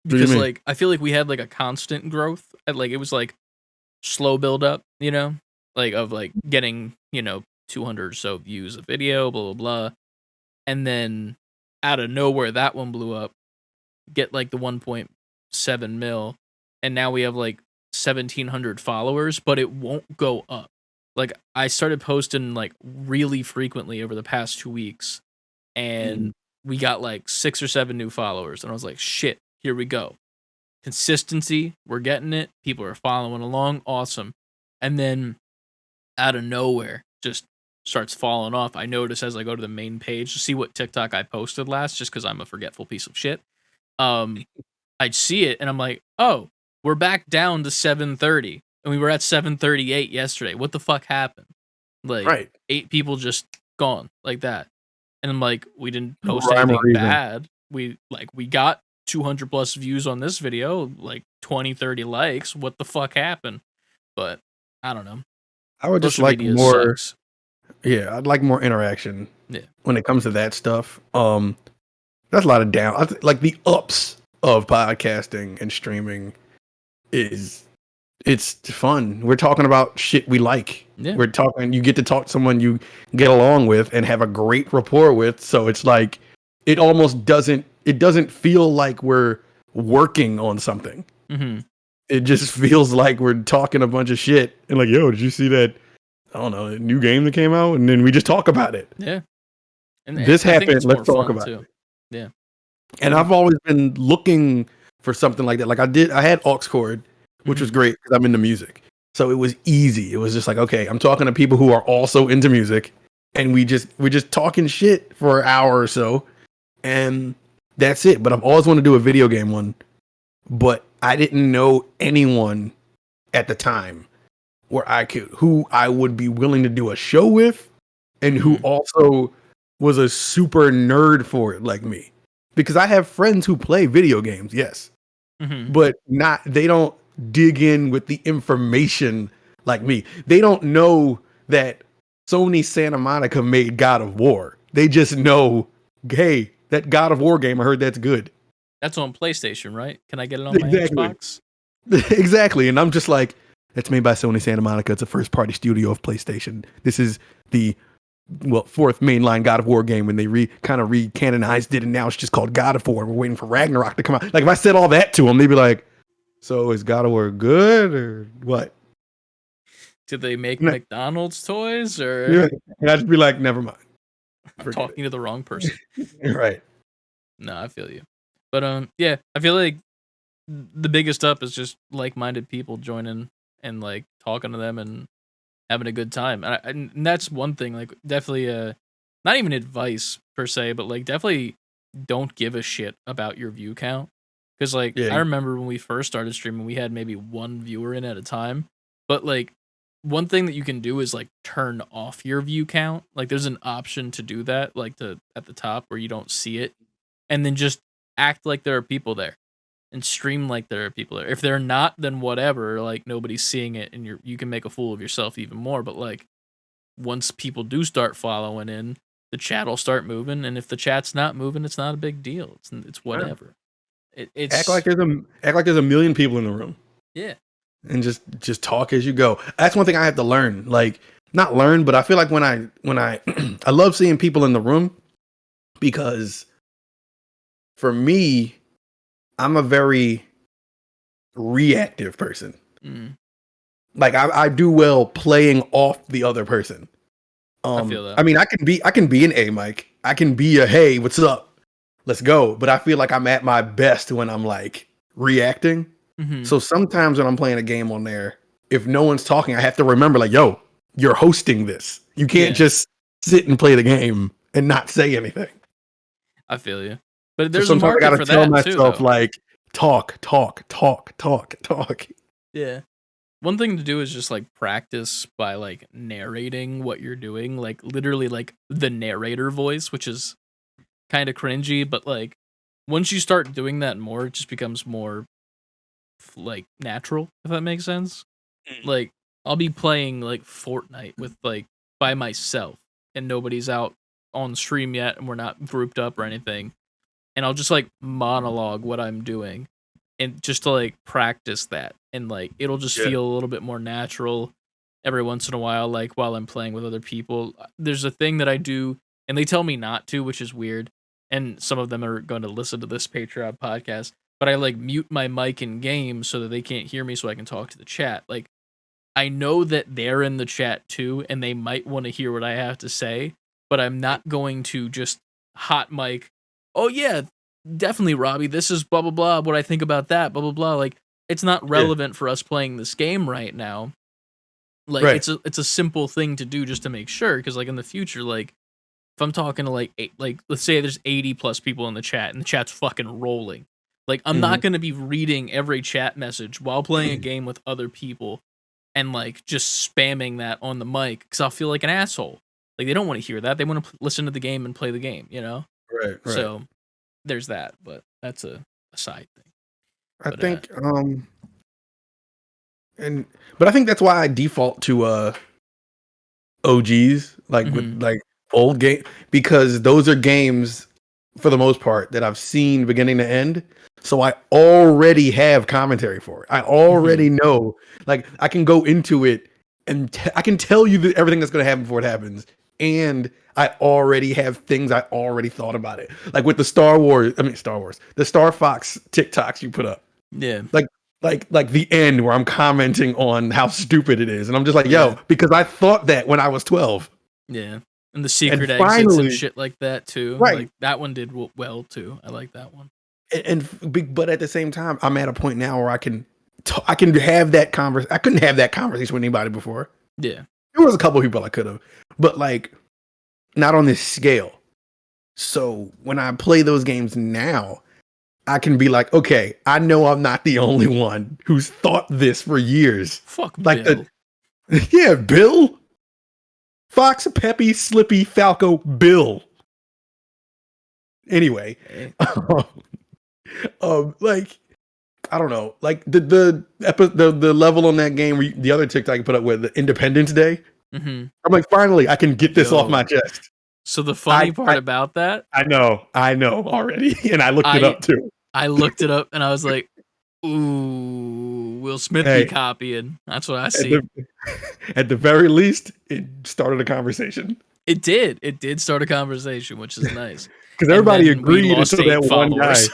Because, like, I feel like we had, like, a constant growth. Like, it was, like, slow build up, Like, of, like, getting, 200 or so views a video, blah, blah, blah. And then, out of nowhere, that one blew up. Get, like, the 1.7 mil. And now we have, like, 1,700 followers, but it won't go up. Like, I started posting, like, really frequently over the past 2 weeks. And we got like 6 or 7 new followers. And I was like, shit, here we go. Consistency, we're getting it. People are following along. Awesome. And then out of nowhere, just starts falling off. I notice as I go to the main page to see what TikTok I posted last, just because I'm a forgetful piece of shit. I'd see it and I'm like, oh, we're back down to 730. And we were at 738 yesterday. What the fuck happened? Like, 8 people just gone like that. And I'm like, we didn't post anything bad. We got 200 plus views on this video, like 20, 30 likes. What the fuck happened? But I don't know. I would just like more. Sucks. Yeah, I'd like more interaction. Yeah. When it comes to that stuff, that's a lot of down. Like the ups of podcasting and streaming it's fun. We're talking about shit we like. Yeah. We're talking, you get to talk to someone you get along with and have a great rapport with. So it's like, it almost doesn't feel like we're working on something. Mm-hmm. It just feels like we're talking a bunch of shit and like, yo, did you see that? I don't know, new game that came out? And then we just talk about it. Yeah. And this I think happened. it's Let's more talk fun about too. it. Yeah. And I've always been looking for something like that. Like I had aux cord, which was great because I'm into music. So it was easy. It was just like, okay, I'm talking to people who are also into music, and we're just talking shit for an hour or so, and that's it. But I've always wanted to do a video game one, but I didn't know anyone at the time who I would be willing to do a show with, and who also was a super nerd for it like me. Because I have friends who play video games, yes, but they don't dig in with the information like me. They don't know that Sony Santa Monica made God of War. They just know, hey, that God of War game, I heard that's good. That's on PlayStation, right? Can I get it on my Exactly. Xbox? Exactly. And I'm just like, it's made by Sony Santa Monica. It's a first party studio of PlayStation. This is the fourth mainline God of War game when they kind of re-canonized it, and now it's just called God of War. We're waiting for Ragnarok to come out. Like, if I said all that to them, they'd be like, so is God of War good or what? Did they make McDonald's toys or Yeah. And I'd just be like, never mind. I'm talking to the wrong person? Right. No, I feel you. But yeah, I feel like the biggest up is just like-minded people joining and like talking to them and having a good time. And that's one thing, like definitely not even advice per se, but like definitely don't give a shit about your view count. Cause like I remember when we first started streaming, we had maybe one viewer in at a time. But like one thing that you can do is like turn off your view count. Like there's an option to do that, like at the top where you don't see it. And then just act like there are people there. And stream like there are people there. If they're not, then whatever. Like nobody's seeing it, and you can make a fool of yourself even more. But like once people do start following in, the chat will start moving. And if the chat's not moving, it's not a big deal. It's whatever. It's act like there's a million people in the room. Yeah, and just talk as you go. That's one thing I have to learn. Like not learn, but I feel like when I I love seeing people in the room, because for me, I'm a very reactive person. Like I do well playing off the other person. I feel that. I mean, I can be an A mic. I can be a hey, what's up? Let's go. But I feel like I'm at my best when I'm like reacting. So sometimes when I'm playing a game on there, if no one's talking, I have to remember like, yo, you're hosting this. You can't just sit and play the game and not say anything. I feel you. But there's so a market I gotta for tell that myself too, like talk. Yeah. One thing to do is just like practice by like narrating what you're doing, like literally like the narrator voice, which is kind of cringy, but like once you start doing that more, it just becomes more like natural, if that makes sense. Like I'll be playing like Fortnite with like by myself and nobody's out on stream yet and we're not grouped up or anything. And I'll just like monologue what I'm doing and just to like practice that, and like it'll just feel a little bit more natural every once in a while, like while I'm playing with other people. There's a thing that I do and they tell me not to, which is weird, and some of them are going to listen to this Patreon podcast, but I like mute my mic in game so that they can't hear me so I can talk to the chat. Like I know that they're in the chat too and they might want to hear what I have to say, but I'm not going to just hot mic, oh yeah, definitely, Robbie, this is blah blah blah, what I think about that, blah blah blah. Like it's not relevant for us playing this game right now. Like it's a simple thing to do just to make sure, because like in the future, like if I'm talking to like let's say there's 80 plus people in the chat and the chat's fucking rolling, like I'm not going to be reading every chat message while playing a game with other people and like just spamming that on the mic, because I'll feel like an asshole. Like they don't want to hear that. They want to listen to the game and play the game, you know? Right. So there's that, but that's a side thing. I think but I think that's why I default to OGs, like with like old game, because those are games for the most part that I've seen beginning to end. So I already have commentary for it. I already know, like I can go into it and I can tell you everything that's going to happen before it happens. And I already have things I already thought about it. Like with the the Star Fox TikToks you put up. Yeah. Like the end where I'm commenting on how stupid it is. And I'm just like, yo, because I thought that when I was 12. Yeah. And the secret And exits finally- and shit like that too. Right. Like that one did well too. I like that one. But at the same time, I'm at a point now where I can have that conversation. I couldn't have that conversation with anybody before. Yeah. There was a couple people I could have, but like not on this scale. So when I play those games now, I can be like, okay, I know I'm not the only one who's thought this for years. Fuck Like Bill. Yeah, Bill, Fox, Peppy, Slippy, Falco, Bill. Anyway, Hey. like I don't know, like the level on that game, the other TikTok I put up with the Independence Day. Mm-hmm. I'm like, finally, I can get this Yo. off my chest. So the funny I- part I- about that, I know already, and I looked it up too. I looked it up and I was like, ooh, Will Smith Hey. be copying. That's what I see. At the very least, it started a conversation It did. It did start a conversation, which is nice. because And everybody then we agreed lost until that 8 one guy. followers.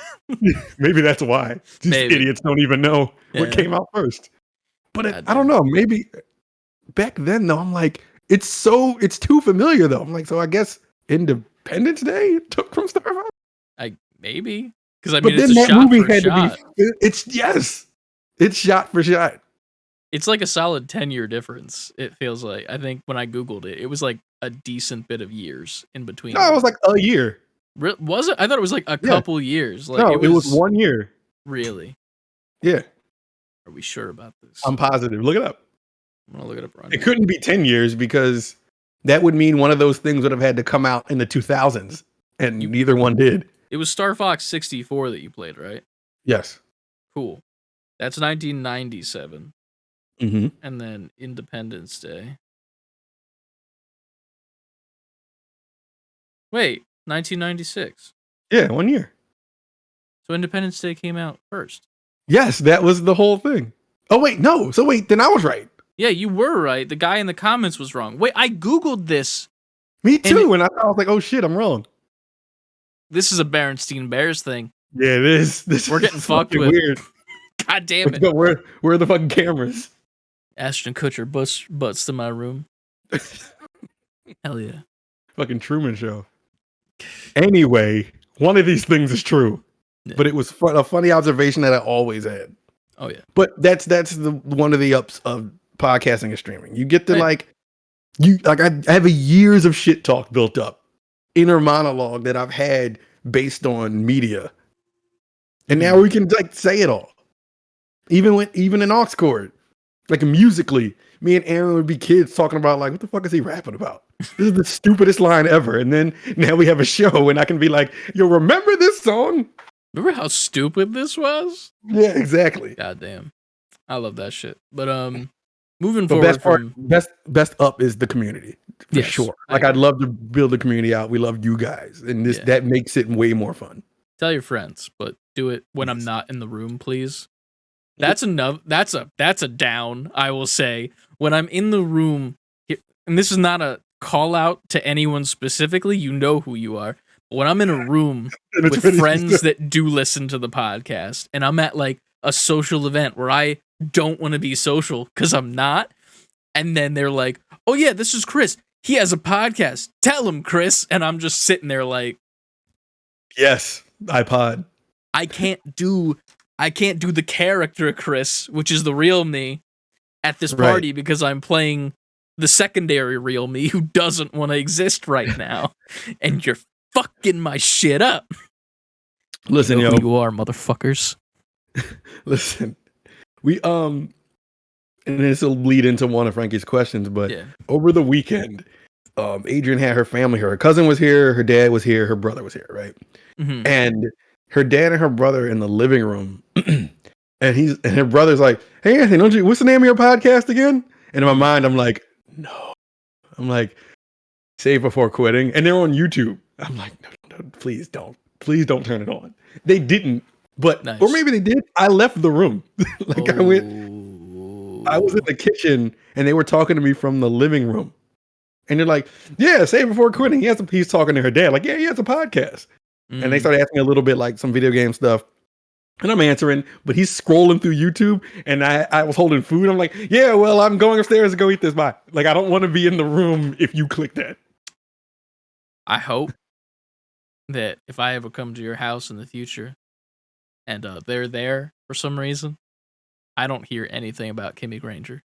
Maybe that's why these Maybe. idiots don't even know Yeah. what came out first. But God I don't know. Maybe back then though, I'm like, it's too familiar though. I'm like, so I guess Independence Day took from Starfire. Maybe. Because I But mean, it's then a that shot movie for had shot. to be. It's shot for shot. It's like a solid 10-year difference, it feels like. I think when I Googled it, it was like a decent bit of years in between. No, it was like a year. Was it? I thought it was like a Yeah. couple years. Like No, it was 1 year. Really? Yeah, Are we sure about this? I'm positive. Look it up. I'm gonna look it up right It now. couldn't be 10 years because that would mean one of those things would have had to come out in the 2000s, and neither one did. It was Star Fox 64 that you played, right? Yes. Cool. That's 1997. Mm-hmm. And then Independence Day. Wait, 1996. Yeah, 1 year. So Independence Day came out first. Yes, that was the whole thing. Oh wait, no. So wait, then I was right. Yeah, you were right. The guy in the comments was wrong. Wait, I Googled this. Me too. And I was like, oh shit, I'm wrong. This is a Berenstein Bears thing. Yeah, it is. This We're is getting fucked fucking with. weird. God damn it. But where are the fucking cameras? Ashton Kutcher butts to my room. Hell yeah. Fucking Truman Show. Anyway, one of these things is true, Yeah. but it was a funny observation that I always had. Oh yeah. But that's the one of the ups of podcasting and streaming. You get to Hey. I have a years of shit talk built up, inner monologue that I've had based on media, and now we can like say it all, even in aux chord, like musically. Me and Aaron would be kids talking about like, what the fuck is he rapping about? This is the stupidest line ever. And then now we have a show, and I can be like, yo, remember this song? Remember how stupid this was? Yeah, exactly. God damn. I love that shit. But moving The forward best part, from best up is the community for Yes, sure. I Like I'd agree. love to build the community out. We love you guys, and Yeah. that makes it way more fun. tell your friends, but do it when I'm Yes. not in the room, please. That's enough. That's a down, I will say. When I'm in the room, and this is not a call out to anyone specifically, you know who you are. But when I'm in a room And it's with really friends just- that do listen to the podcast, and I'm at like a social event where I don't want to be social because I'm not, and then they're like, "Oh yeah, this is Chris. He has a podcast. Tell him, Chris." And I'm just sitting there like, yes, iPod. I can't do the character Chris, which is the real me, at this Right. party because I'm playing the secondary real me who doesn't want to exist right now, and you're fucking my shit up. Listen, You yo, know who you are, motherfuckers. listen. We and this will lead into one of Frankie's questions, but Yeah. over the weekend, Adrian had her family here. Her cousin was here, her dad was here, her brother was here, right? Mhm. And her dad and her brother in the living room, and her brother's like, "Hey Anthony, what's the name of your podcast again?" And in my mind, I'm like, "No," I'm like, "Save Before Quitting," and they're on YouTube. I'm like, "No, please don't turn it on." They didn't, but Nice. or maybe they did. I left the room. Like I was Oh. in the kitchen, and they were talking to me from the living room, and they're like, "Yeah, Save Before Quitting." He's talking to her dad, like, "Yeah, he has a podcast." And they Mm. started asking me a little bit like some video game stuff. And I'm answering, but he's scrolling through YouTube and I was holding food. I'm like, yeah, well, I'm going upstairs to go eat this. Bye. Like, I don't want to be in the room if you click that. I hope that if I ever come to your house in the future and they're there for some reason, I don't hear anything about Kimmy Granger.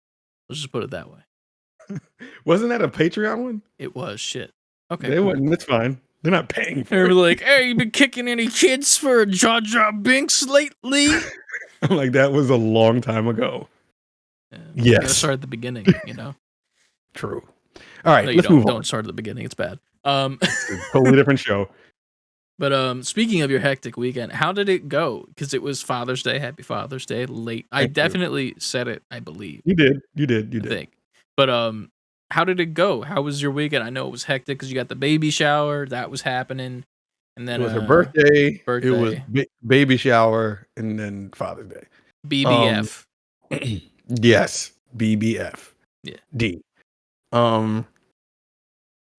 Let's just put it that way. Wasn't that a Patreon one? It was shit. Okay, They cool. wasn't. That's fine. They're not paying for They're it. like, hey, you been kicking any kids for Jar Jar Binks lately? I'm like, that was a long time ago. Yeah, Yes. You gotta start at the beginning, you know? True. All right, No, you let's move on. don't start at the beginning. It's bad. It's a totally different show. But speaking of your hectic weekend, how did it go? Because it was Father's Day. Happy Father's Day. Late. I Thank you. definitely said it, I believe. You did. I think. But how did it go? How was your weekend? I know it was hectic because you got the baby shower. That was happening. And then It was her birthday. birthday. It was baby shower, and then Father's Day. BBF. Yes, BBF. Yeah. D.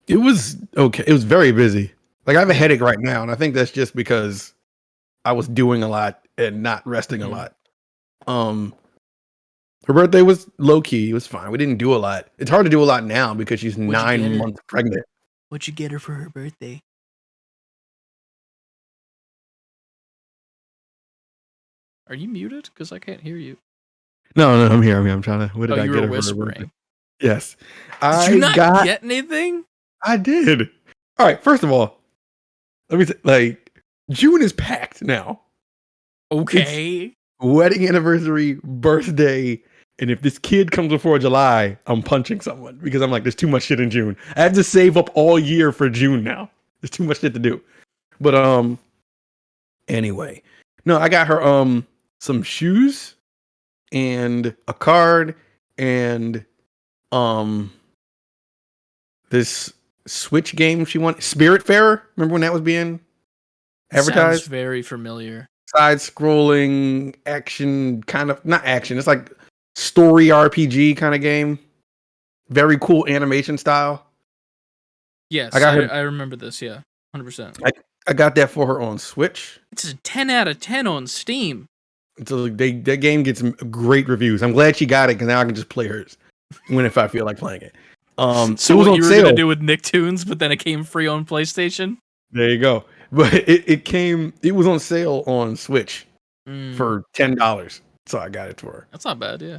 It was okay. It was very busy. Like, I have a headache right now, and I think that's just because I was doing a lot and not resting a lot. Her birthday was low key. It was fine. We didn't do a lot. It's hard to do a lot now because she's 9 months pregnant. What'd you get her for her birthday? Are you muted? Because I can't hear you. No, I'm here. I'm trying to. What did I you get were her whispering. for her birthday? Yes, Did you not get anything? I did. All right. First of all, let me say, like, June is packed now. Okay. Wedding anniversary, birthday, and if this kid comes before July, I'm punching someone because I'm like, there's too much shit in June. I have to save up all year for June now. There's too much shit to do. But anyway, no, I got her some shoes and a card and this Switch game she wanted, Spiritfarer. Remember when that was being advertised? Sounds very familiar. Side-scrolling action, kind of not action. It's like story RPG kind of game. Very cool animation style. Yes, I remember this. Yeah, 100%. I got that for her on Switch. It's a 10 out of 10 on Steam. So that game gets great reviews. I'm glad she got it because now I can just play hers when if I feel like playing it. So it was what on you were sale. gonna do with Nicktoons, but then it came free on PlayStation? There you go. But it was on sale on Switch for $10. So I got it for her. That's not bad, yeah.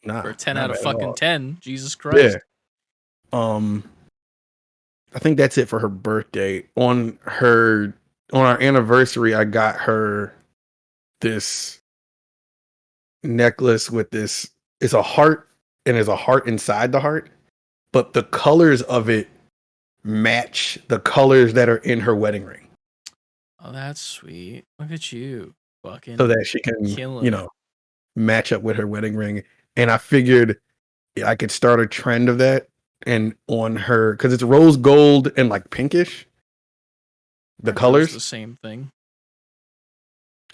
Nah, for 10 not out of bad at fucking all. 10. Jesus Christ. Yeah. I think that's it for her birthday. On our anniversary, I got her this necklace with this. It's a heart, and there's a heart inside the heart, but the colors of it match the colors that are in her wedding ring. Oh, that's sweet. Look at you. Fucking So that she can, killing it. match up with her wedding ring. And I figured I could start a trend of that. And on her, because it's rose gold and like pinkish, the Aren't those colors. the same thing.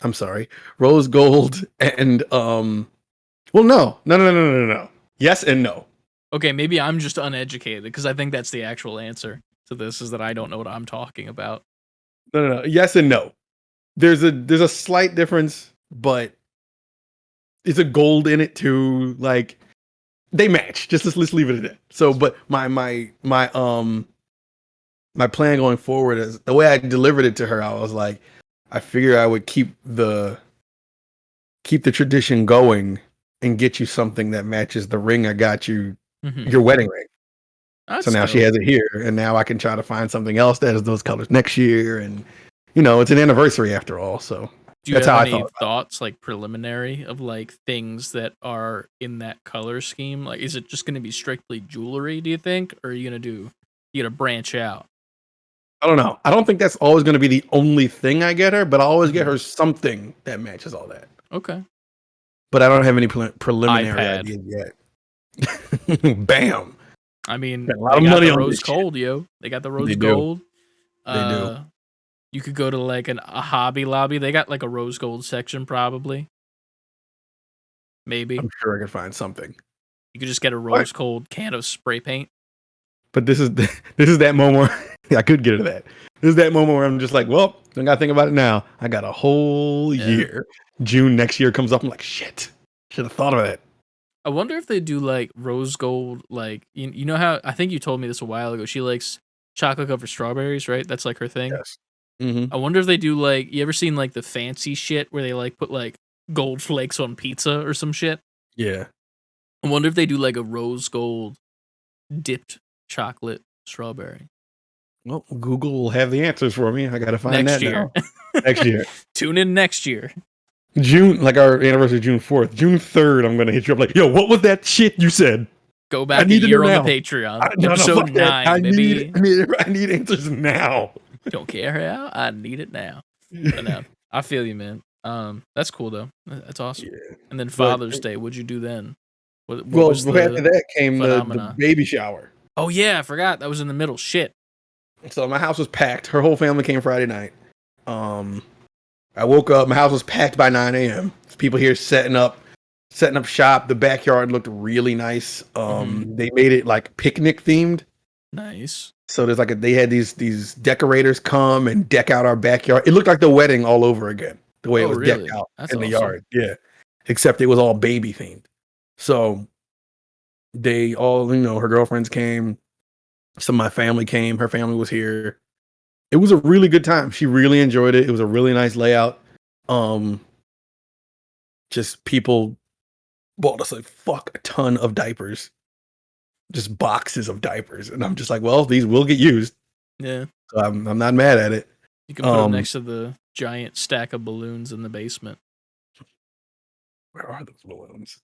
I'm sorry, rose gold and well, no. Yes and no. Okay, maybe I'm just uneducated because I think that's the actual answer to this is that I don't know what I'm talking about. No. Yes and no. There's a slight difference, but it's a gold in it too. Like, they match. Let's leave it at that. So, but my plan going forward is the way I delivered it to her. I was like, I figured I would keep the tradition going and get you something that matches the ring I got you, your wedding ring. That's So now she has it here, and now I can try to find something else that has those colors next year. And it's an anniversary after all. So Do you that's have how any I thought. thoughts, like preliminary, of like things that are in that color scheme? Like, is it just going to be strictly jewelry? Do you think, or are you gonna branch out? I don't know. I don't think that's always going to be the only thing I get her, but I always get her something that matches all that. Okay. But I don't have any preliminary iPad. ideas yet. Bam. I mean, Spent a lot they of got money the on rose this shit. gold, yo. They got the rose They do. gold. They do. You could go to like a Hobby Lobby. They got like a rose gold section, probably. Maybe I'm sure I could find something. you could just get a rose gold can of spray paint. But this is that moment where I could get to that. This is that moment where I'm just like, well, don't gotta think about it now. I got a whole year. June next year comes up. I'm like, shit. Should have thought of that. I wonder if they do like rose gold, like you know how I think you told me this a while ago. She likes chocolate covered strawberries, right? That's like her thing. Yes. Mm-hmm. I wonder if they do like, you ever seen like the fancy shit where they like put like gold flakes on pizza or some shit? Yeah. I wonder if they do like a rose gold dipped chocolate strawberry. Well, Google will have the answers for me. I gotta find Next that year. now. Next year. Tune in next year. June, like our anniversary, June 4th. June 3rd, I'm gonna hit you up like, yo, what was that shit you said? Go back a need to year know on now. the Patreon. No, Episode fuck that. 9, baby. I need answers now. Don't care how. I need it now. But no, I feel you, man. That's cool though. That's awesome. Yeah. And then Father's Day, what'd you do then? What Well, was after the that came the phenomena? baby shower. Oh yeah, I forgot. That was in the middle. Shit. So my house was packed. Her whole family came Friday night. I woke up. My house was packed by 9 a.m. People here setting up shop. The backyard looked really nice. They made it like picnic themed. Nice. So there's they had these decorators come and deck out our backyard. It looked like the wedding all over again. The way it was really? decked out That's in the awesome. yard. Yeah. Except it was all baby themed. So they all, her girlfriends came. Some of my family came. Her family was here. It was a really good time. She really enjoyed it. It was a really nice layout. Just people bought us a ton of diapers. Just boxes of diapers. And I'm just like, well, these will get used. Yeah. So I'm not mad at it. You can put them next to the giant stack of balloons in the basement. Where are those balloons?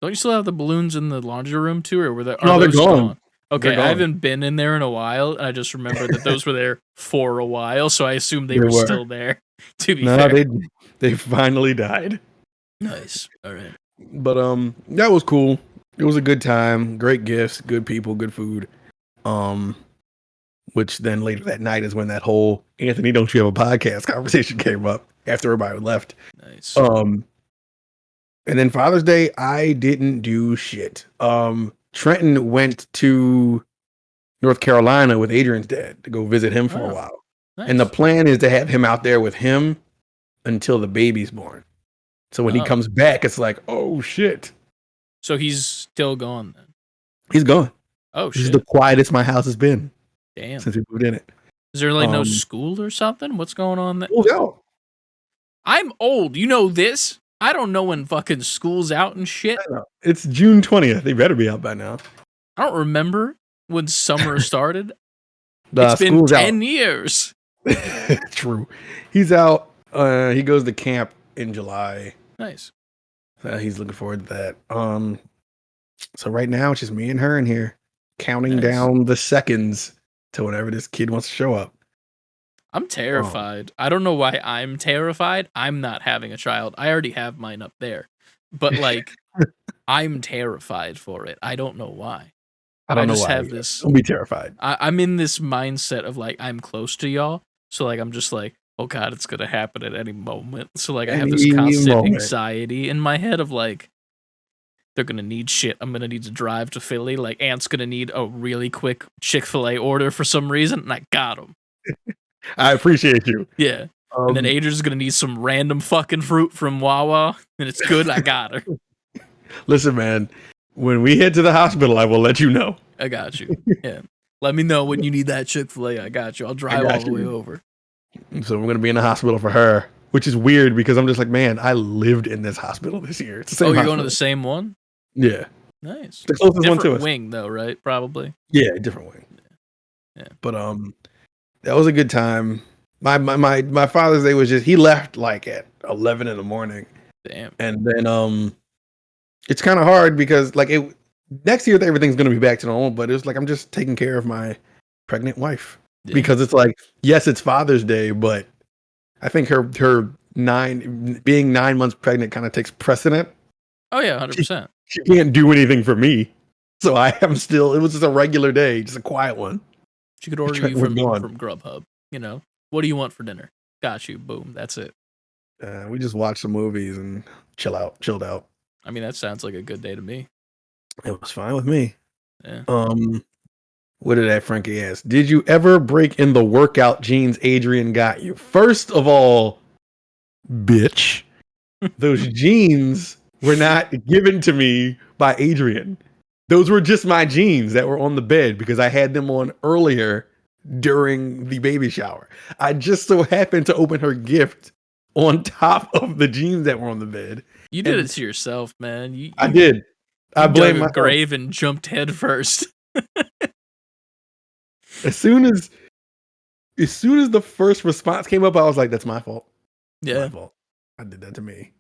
Don't you still have the balloons in the laundry room too, or were they? No, they're those gone. Okay, They're gone. I haven't been in there in a while, and I just remember that those were there for a while, so I assumed they They were were. still there. To be No, fair, they finally died. nice. All right. But that was cool. It was a good time. Great gifts, good people, good food. Which then later that night is when that whole Anthony, don't you have a podcast conversation came up after everybody left. Nice. And then Father's Day, I didn't do shit. Trenton went to North Carolina with Adrian's dad to go visit him for a while. Nice. And the plan is to have him out there with him until the baby's born. So when he comes back, it's like, oh shit. So he's still gone then. He's gone. Oh This is shit. the quietest my house has been Damn. since we moved in it. Is there like no school or something? What's going on there? Moved out. I'm old. You know this. I don't know when fucking school's out and shit. I know. It's June 20th. They better be out by now. I don't remember when summer started. The It's been school's 10 years. out. True. He's out. He goes to camp in July. Nice. He's looking forward to that. So right now it's just me and her in here counting Nice. down the seconds to whenever this kid wants to show up. I'm terrified. I don't know why I'm terrified. I'm not having a child. I already have mine up there. But like I'm terrified for it. I don't know why. I don't know just why. have this. Don't be terrified. I'm in this mindset of like I'm close to y'all. So like I'm just like, oh god, it's gonna happen at any moment. So like I have this Any constant moment. anxiety in my head of like they're gonna need shit. I'm gonna need to drive to Philly. Like Aunt's gonna need a really quick Chick-fil-A order for some reason, and I got him. I appreciate you. Yeah. And then Adrian's gonna need some random fucking fruit from Wawa, and it's good. I got her. Listen, man, when we head to the hospital, I will let you know. I got you. Yeah. Let me know when you need that Chick-fil-A. I got you. I'll drive got all the you. way over. So we're going to be in the hospital for her, which is weird because I'm just like, man, I lived in this hospital this year. It's the same Oh, you're hospital. going to the same one? Yeah. Nice. The closest Different one to us. wing though, right? Probably. Yeah, different wing. Yeah. But that was a good time. My Father's Day was just, he left like at 11 in the morning. Damn. And then it's kind of hard because like next year everything's going to be back to normal, but it was like I'm just taking care of my pregnant wife. Yeah. Because it's like, yes, it's Father's Day, but I think her being 9 months pregnant kind of takes precedent. Oh yeah, 100%. She can't do anything for me. So I am still, it was just a regular day, just a quiet one. She could order you We're from gone. Grubhub. You know, what do you want for dinner? Got you. Boom. That's it. We just watched some movies and chilled out. I mean, that sounds like a good day to me. It was fine with me. Yeah. What did that Frankie ask? Did you ever break in the workout jeans Adrian got you? First of all, bitch, those jeans were not given to me by Adrian. Those were just my jeans that were on the bed because I had them on earlier during the baby shower. I just so happened to open her gift on top of the jeans that were on the bed. You did And it to yourself, man. I did. I You blame dug a myself. grave and jumped head first. As soon as the first response came up, I was like, "That's my fault. It's my fault. I did that to me."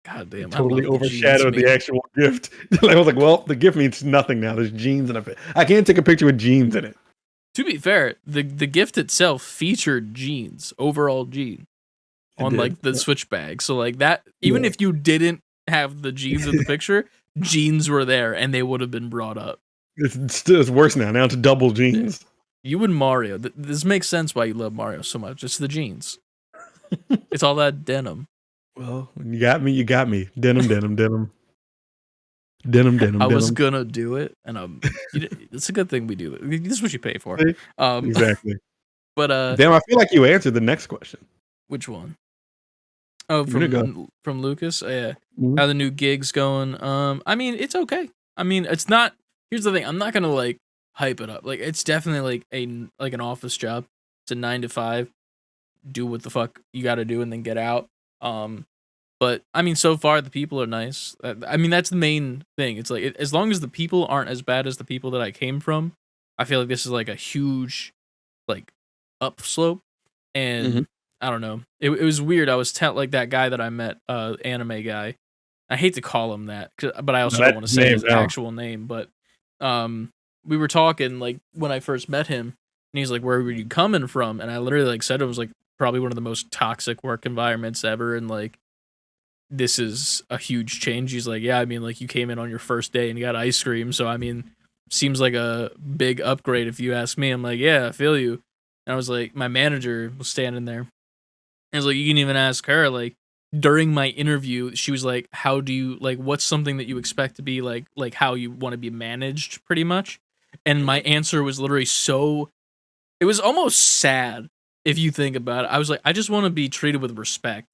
God damn, It totally I love overshadowed jeans, the man. actual gift. I was like, "Well, the gift means nothing now. There's jeans in it. I can't take a picture with jeans in it." To be fair, the gift itself featured jeans, overall jean, It on did. like the switch bag. So like that, even if you didn't have the jeans in the picture, jeans were there and they would have been brought up. It's worse now. Now it's double jeans. You and Mario. This makes sense why you love Mario so much. It's the jeans. It's all that denim. Well, you got me. You got me. Denim, denim, denim. Denim, denim, I was denim. gonna do it, and it's a good thing we do it. This is what you pay for. Exactly. But Damn, I feel like you answered the next question. which one? Oh, You go. from Lucas. Yeah. Mhm. How the new gig's going? I mean, it's okay. I mean, it's not. Here's the thing. I'm not gonna like hype it up. Like, it's definitely like an office job. It's a 9 to 5. Do what the fuck you got to do and then get out. But I mean, so far the people are nice. I mean, that's the main thing. It's like as long as the people aren't as bad as the people that I came from, I feel like this is like a huge like upslope. And I don't know. It was weird. I was like that guy that I met, anime guy. I hate to call him that, but I also don't want to say his actual name. But we were talking like when I first met him, and he's like, "Where were you coming from?" And I literally like said it was like probably one of the most toxic work environments ever, and like this is a huge change. He's like, "Yeah, I mean, like you came in on your first day and you got ice cream, so I mean, seems like a big upgrade if you ask me." I'm like, "Yeah, I feel you." And I was like, my manager was standing there. I was like, you can even ask her. Like during my interview, she was like, "How do you like? What's something that you expect to be like how you want to be managed, pretty much?" And my answer was literally so. It was almost sad if you think about it. I was like, I just want to be treated with respect.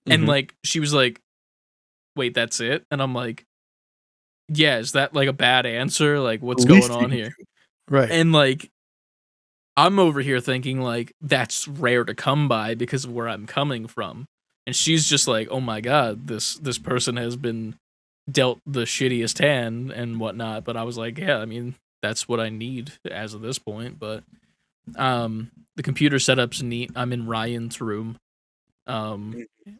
And like she was like, "Wait, that's it?" And I'm like, "Yeah, is that like a bad answer? Like what's going on here?" Right. And like I'm over here thinking like that's rare to come by because of where I'm coming from. And she's just like, "Oh my god, this person has been dealt the shittiest hand and whatnot." But I was like, "Yeah, I mean, that's what I need as of this point." But the computer setup's neat. I'm in Ryan's room.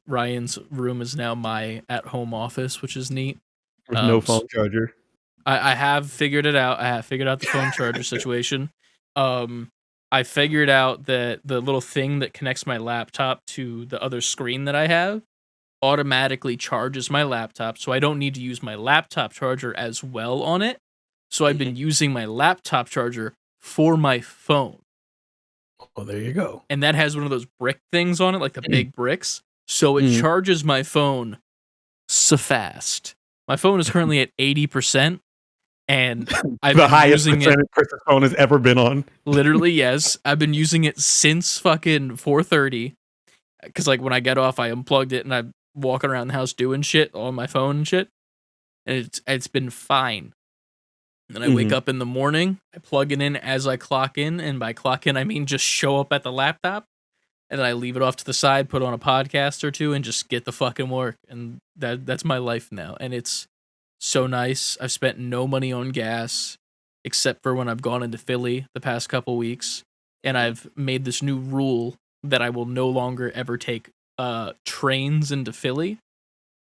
Ryan's room is now my at-home office, which is neat. With no phone charger. I have figured it out. I have figured out the phone charger situation. I figured out that the little thing that connects my laptop to the other screen that I have automatically charges my laptop, so I don't need to use my laptop charger as well on it. So I've been using my laptop charger for my phone. Well, there you go. And that has one of those brick things on it, like the big bricks. So it charges my phone so fast. My phone is currently at 80%, and I've the been highest using percentage person phone has ever been on. Literally, yes. I've been using it since fucking 4:30. Because like when I get off, I unplugged it and I'm walking around the house doing shit on my phone and shit. And it's been fine. And I wake up in the morning, I plug it in as I clock in, and by clock in I mean just show up at the laptop, and then I leave it off to the side, put on a podcast or two, and just get the fucking work. And that's my life now. And it's so nice. I've spent no money on gas, except for when I've gone into Philly the past couple weeks. And I've made this new rule that I will no longer ever take trains into Philly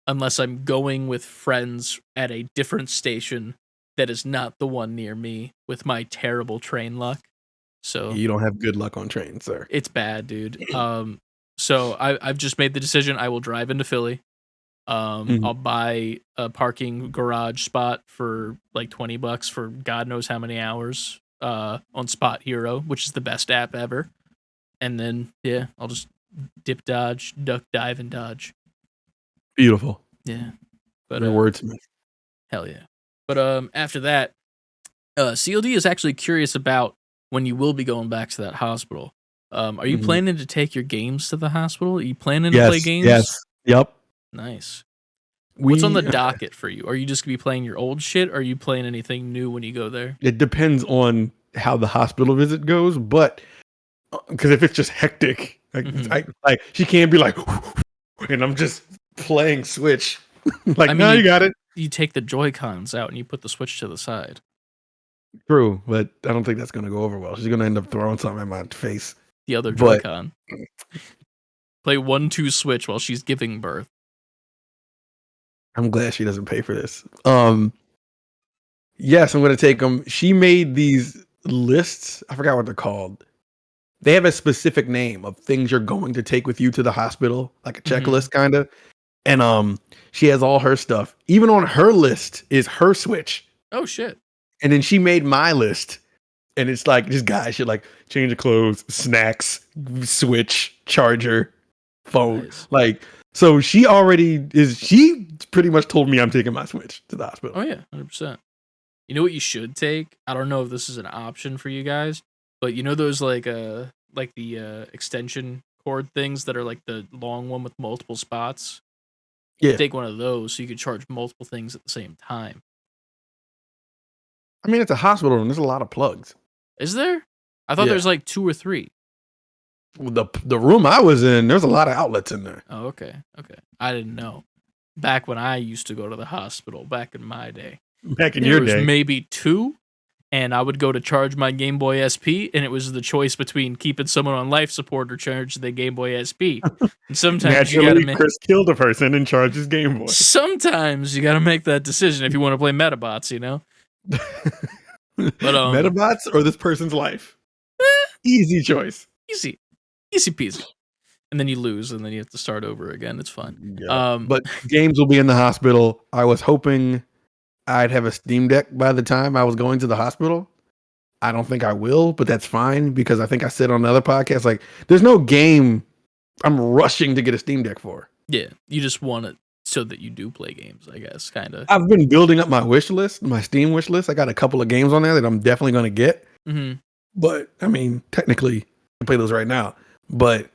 unless I'm going with friends at a different station that is not the one near me with my terrible train luck. So You don't have good luck on trains, sir. it's bad, dude. So I've just made the decision. I will drive into Philly. I'll buy a parking garage spot for like $20 for God knows how many hours on Spot Hero, which is the best app ever. And then yeah, I'll just dip, dodge, duck, dive, and dodge. Beautiful. Yeah, but Your wordsmith. hell yeah. But after that, CLD is actually curious about when you will be going back to that hospital. Are you planning to take your games to the hospital? Are you planning to play games? Yes. Yep. Nice. What's on the docket for you? Are you just gonna be playing your old shit, or are you playing anything new when you go there? It depends on how the hospital visit goes, but because if it's just hectic, like she can't be like, and I'm just playing Switch. Like, I mean, no, you got it. You take the Joy-Cons out and you put the Switch to the side. True, but I don't think that's going to go over well. She's going to end up throwing something at my face. The other But- Joy-Con. Play 1-2 Switch while she's giving birth. I'm glad she doesn't pay for this. Yes, I'm going to take them. She made these lists. I forgot what they're called. They have a specific name of things you're going to take with you to the hospital, like a checklist kind of. And she has all her stuff. Even on her list is her Switch. Oh shit. And then she made my list. And it's like just guys shit like change of clothes, snacks, Switch, charger, phone. Nice. Like, so she already is, she pretty much told me I'm taking my Switch to the hospital. Oh yeah, 100%. You know what you should take? I don't know if this is an option for you guys, but you know those like the extension cord things that are like the long one with multiple spots? Yeah. Take one of those so you can charge multiple things at the same time. I mean, it's a hospital and there's a lot of plugs. Is there? I thought Yeah. there's like 2 or 3. The room I was in, there's a lot of outlets in there. Oh, okay. Okay. I didn't know. Back when I used to go to the hospital, back in my day, Back in there your was day. maybe 2, and I would go to charge my Game Boy SP, and it was the choice between keeping someone on life support or charge the Game Boy SP. And sometimes you gotta Naturally, make Chris killed a person and charged his Game Boy. sometimes you gotta make that decision if you want to play Metabots, you know. But Metabots or this person's life? Easy choice. easy peasy. And then you lose, and then you have to start over again. It's fun. Yeah. But games will be in the hospital. I was hoping I'd have a Steam Deck by the time I was going to the hospital. I don't think I will, but that's fine because I think I said on another podcast, like, there's no game I'm rushing to get a Steam Deck for. Yeah, you just want it so that you do play games, I guess, kind of. I've been building up my wish list, my Steam wish list. I got a couple of games on there that I'm definitely going to get. Mm-hmm. But I mean, technically, I can play those right now. But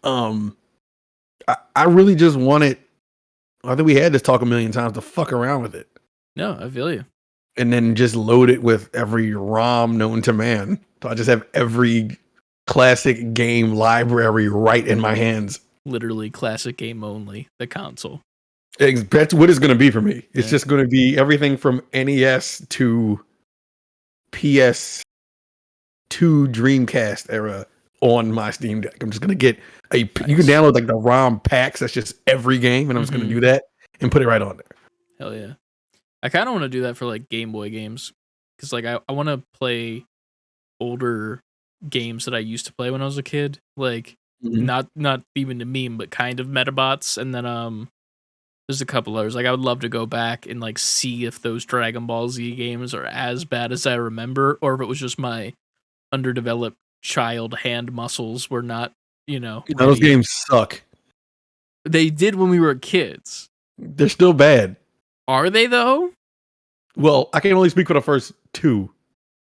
I really just want it. I think we had this talk a million times to fuck around with it. No, I feel you. And then just load it with every ROM known to man. So I just have every classic game library right in my hands. Literally classic game only, the console. That's what it's going to be for me. It's Yeah. just going to be everything from NES to PS2 Dreamcast era on my Steam Deck. I'm just going to get you can download like the ROM packs. That's just every game. And I'm just going to do that and put it right on there. Hell yeah. I kind of want to do that for like Game Boy games. Because like I want to play older games that I used to play when I was a kid. Like not even to meme, but kind of Metabots. And then there's a couple others. Like I would love to go back and like see if those Dragon Ball Z games are as bad as I remember, or if it was just my underdeveloped child hand muscles were not, Those ready. games suck. They did when we were kids. They're still bad. Are they though? Well, I can only speak for the first 2.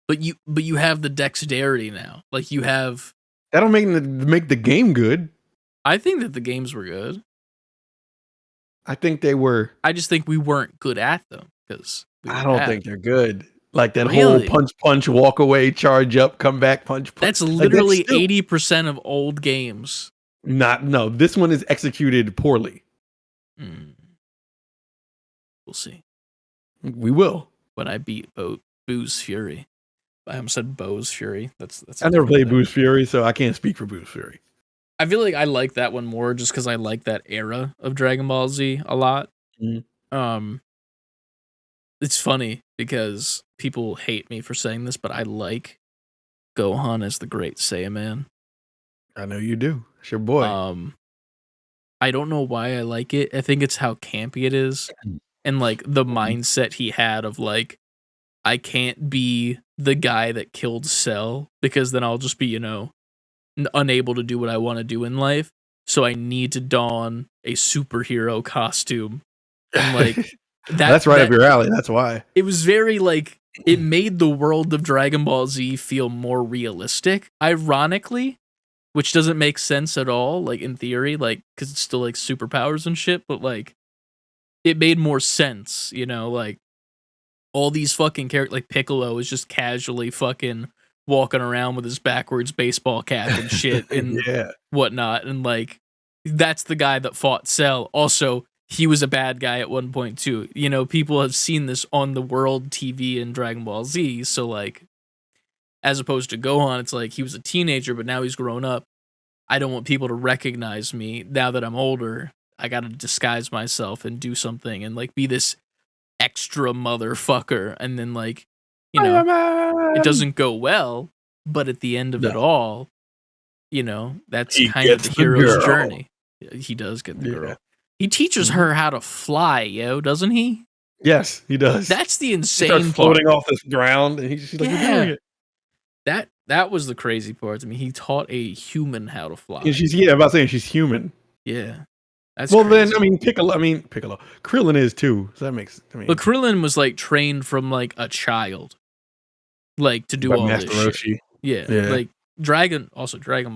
But you have the dexterity now. Like you have. That'll make the game good. I think that the games were good. I think they were. I just think we weren't good at them because I don't think they're good. Like that Really? whole punch, walk away, charge up, come back, punch. that's Like, literally still 80% of old games. no. This one is executed poorly. We'll see We will. when I beat Boo's Fury. I almost said Bo's Fury. That's I never played Boo's Fury, so I can't speak for Boo's Fury. I feel like I like that one more just because I like that era of Dragon Ball Z a lot. It's funny because people hate me for saying this, but I like Gohan as the Great Saiyaman. I know you do. It's your boy. I don't know why I like it. I think it's how campy it is, and like the mindset he had of like, I can't be the guy that killed Cell because then I'll just be, unable to do what I want to do in life. So I need to don a superhero costume. And like That's right up your alley. That's why. It was very like it made the world of Dragon Ball Z feel more realistic, ironically, which doesn't make sense at all, like in theory, like because it's still like superpowers and shit, but like it made more sense, like all these fucking characters, like Piccolo is just casually fucking walking around with his backwards baseball cap and shit and Yeah. whatnot. And like, that's the guy that fought Cell. Also, he was a bad guy at one point too. You know, people have seen this on the world TV in Dragon Ball Z. So like, as opposed to Gohan, it's like he was a teenager, but now he's grown up. I don't want people to recognize me now that I'm older. I gotta disguise myself and do something and like be this extra motherfucker. And then like, you know, it doesn't go well, but at the end of it all, you know, that's He kind of gets the the hero's girl. journey. He does get the Yeah. girl. He teaches her how to fly, doesn't he? Yes, he does. That's the He insane starts part. floating off this ground, and she's like, "You're Yeah. doing it." That was the crazy part to me. He taught a human how to fly. And she's I'm about saying she's human. Yeah. That's Well, crazy. then Piccolo. Krillin is too. So that makes. But Krillin was like trained from like a child, like to do by all Master this shit. Roshi. Yeah, Yeah. like Dragon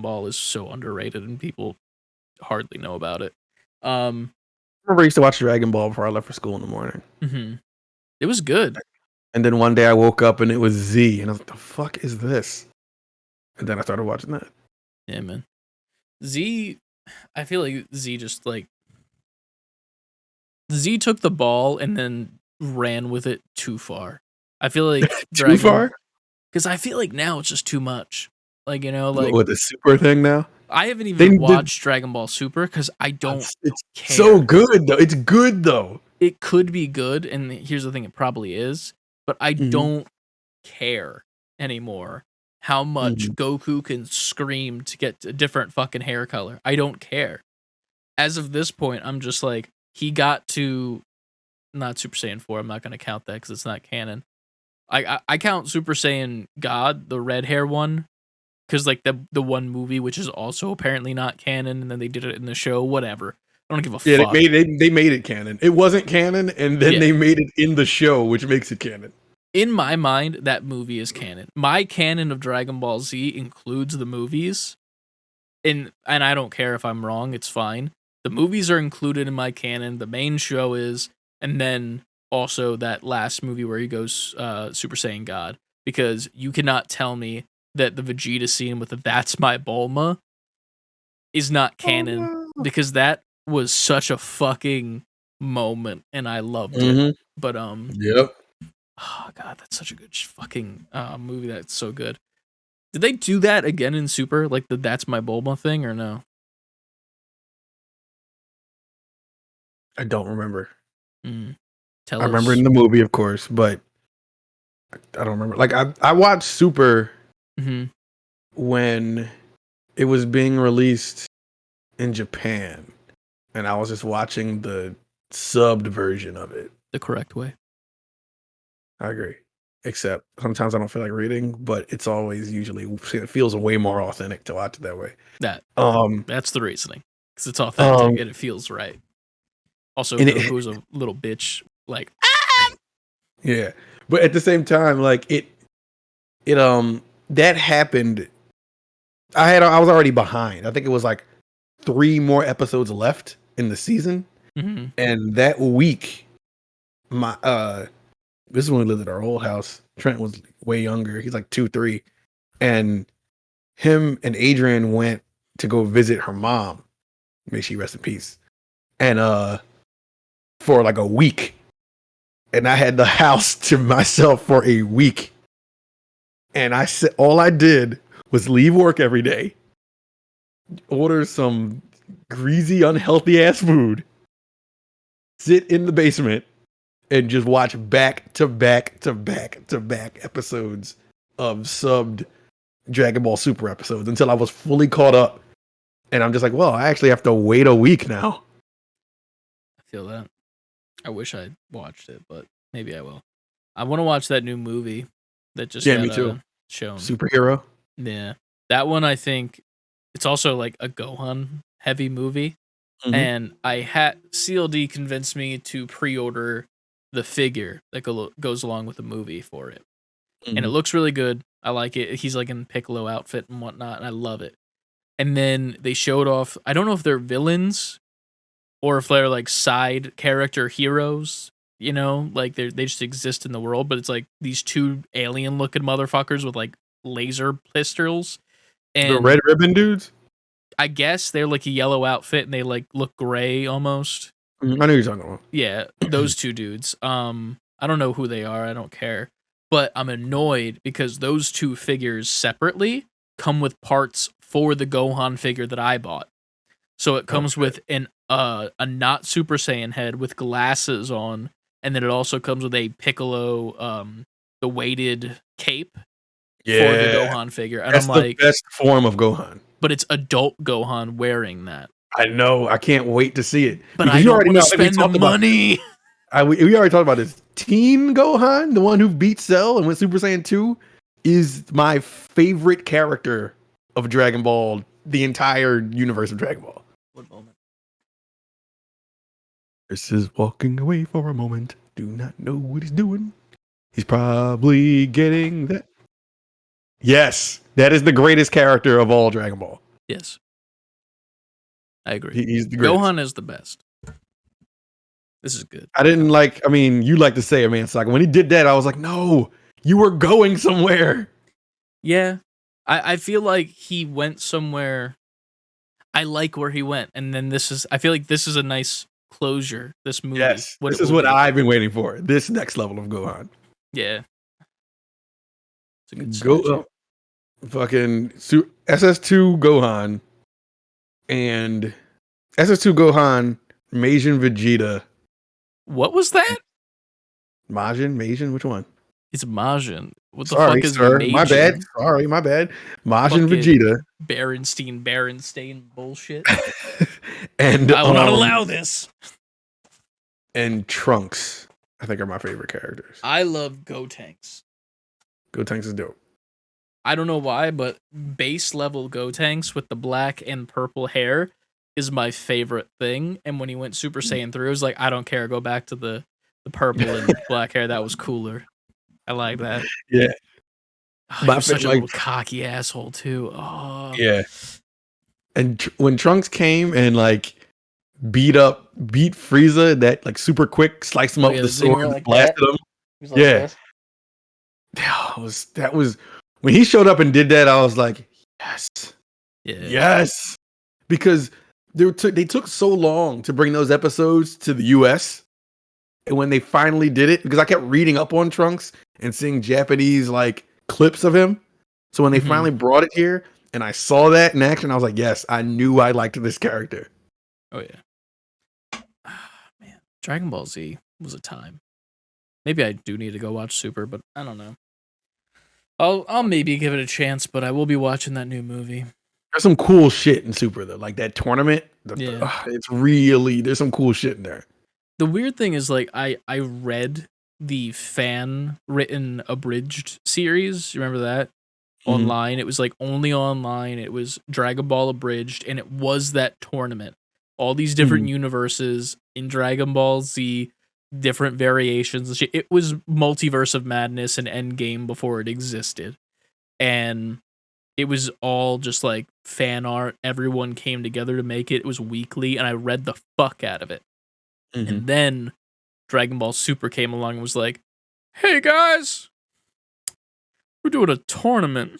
Ball is so underrated and people hardly know about it. I remember I used to watch Dragon Ball before I left for school in the morning, Mhm. It was good. and then one day I woke up and it was Z, and I was like, "The fuck is this?" And then I started watching that. Yeah, man. Z, I feel like Z just like Z took the ball and then ran with it too far. I feel like Too far because I feel like now it's just too much. Like, you know, like with the super thing now. I haven't even They did- watched Dragon Ball Super because I don't It's care. so good though. It's good though. It could be good, and here's the thing: it probably is, but I Mhm. don't care anymore how much Mhm. Goku can scream to get a different fucking hair color. I don't care. As of this point, I'm just like, he got to not Super Saiyan 4. I'm not going to count that because it's not canon. I count Super Saiyan God, the red hair one, because like the one movie which is also apparently not canon, and then they did it in the show. Whatever. I don't give a Yeah, fuck. they made it canon. It wasn't canon, and then Yeah. they made it in the show, which makes it canon. In my mind, that movie is canon. My canon of Dragon Ball Z includes the movies, and I don't care if I'm wrong. It's fine. The movies are included in my canon. The main show is, and then also that last movie where he goes Super Saiyan God, because you cannot tell me that the Vegeta scene with the "That's my Bulma" is not canon, because that was such a fucking moment, and I loved it. But Yep. oh god, that's such a good fucking movie. That's so good. Did they do that again in Super, like the "That's my Bulma" thing, or no? I don't remember. Tell I us. remember in the movie, of course, but I don't remember. Like I watched Super Mhm. when it was being released in Japan, and I was just watching the subbed version of it. the correct way. I agree. Except sometimes I don't feel like reading, but it's always usually it feels way more authentic to watch it that way. That's the reasoning, because it's authentic and it feels right. Also, and it- Goku's a little bitch. Like, Yeah, but at the same time, like it that happened. I was already behind. I think it was like 3 more episodes left in the season, mhm. and that week, my this is when we lived at our old house. Trent was way younger. He's like 2, 3, and him and Adrian went to go visit her mom. May she rest in peace. And for like a week. And I had the house to myself for a week. And I said all I did was leave work every day, order some greasy, unhealthy ass food, sit in the basement, and just watch back to back to back to back episodes of subbed Dragon Ball Super episodes until I was fully caught up. And I'm just like, well, I actually have to wait a week now. I feel that. I wish I watched it, but maybe I will. I want to watch that new movie that just Yeah, got, me too. shown. Superhero. Yeah, that one I think it's also like a Gohan heavy movie, Mhm. and I had CLD convinced me to pre-order the figure that goes along with the movie for it, and it Mhm. looks really good. I like it. He's like in Piccolo outfit and whatnot, and I love it. And then they showed off. I don't know if they're villains or if they're like side character heroes you know, like they just exist in the world, but it's like these two alien looking motherfuckers with like laser pistols. And The red ribbon dudes? I guess they're like a yellow outfit and they like look gray almost. I know who you're talking about. Yeah, those two dudes. I don't know who they are, I don't care. But I'm annoyed because those two figures separately come with parts for the Gohan figure that I bought. So it comes with a not Super Saiyan head with glasses on, and then it also comes with a Piccolo the weighted cape for the Gohan figure. And That's I'm the like, best form of Gohan. but it's adult Gohan wearing that. I know. I can't wait to see it. But Because I you don't already want know, to I think we spend the talked about money. we already talked about this. Teen Gohan, the one who beat Cell and went Super Saiyan 2, is my favorite character of Dragon Ball, the entire universe of Dragon Ball. One moment. Chris is walking away for a moment. Do not know what he's doing. He's probably getting that. Yes, that is the greatest character of all Dragon Ball. Yes. I agree. He's the greatest. Gohan is the best. This is good. I didn't like, I mean, you like to say it, man. It's like when he did that, I was like, no, you were going somewhere. Yeah. I feel like he went somewhere. I like where he went. And then I feel like this is a nice closure, this movie. Yes, this is what I've been waiting for. This next level of Gohan. Yeah. It's a good Go fucking SS2 Gohan and SS2 Gohan, Majin Vegeta. What was that? Majin, which one? It's Majin. What the Sorry, fuck is sir. Majin? My bad. Sorry, my bad. Majin Fucking Vegeta. Berenstain bullshit. And I will not allow this. And Trunks, I think, are my favorite characters. I love Gotenks. Gotenks is dope. I don't know why, but base level Gotenks with the black and purple hair is my favorite thing. And when he went Super Saiyan 3, I was like, I don't care. Go back to the purple and black hair. That was cooler. I like that. Yeah. Oh, he was such a little cocky asshole, too. Oh. Yeah. And when Trunks came and like beat Frieza, that like super quick, sliced him up with the sword, like blasted him. Like yeah. That was when he showed up and did that, I was like, yes. Yeah. Yes. Because they took so long to bring those episodes to the US. And when they finally did it, because I kept reading up on Trunks and seeing Japanese like clips of him. So when they finally brought it here and I saw that in action, I was like, yes, I knew I liked this character. Oh yeah. Man, Dragon Ball Z was a time. Maybe I do need to go watch Super, but I don't know. I'll maybe give it a chance, but I will be watching that new movie. There's some cool shit in Super though, like that tournament. It's really, there's some cool shit in there. The weird thing is, like, I read the fan written abridged series. You remember that? Online. It was like only online. It was Dragon Ball abridged, and it was that tournament. All these different universes in Dragon Ball Z, different variations and shit. It was Multiverse of Madness and Endgame before it existed. And it was all just like fan art. Everyone came together to make it. It was weekly, and I read the fuck out of it. And then Dragon Ball Super came along and was like, hey guys, we're doing a tournament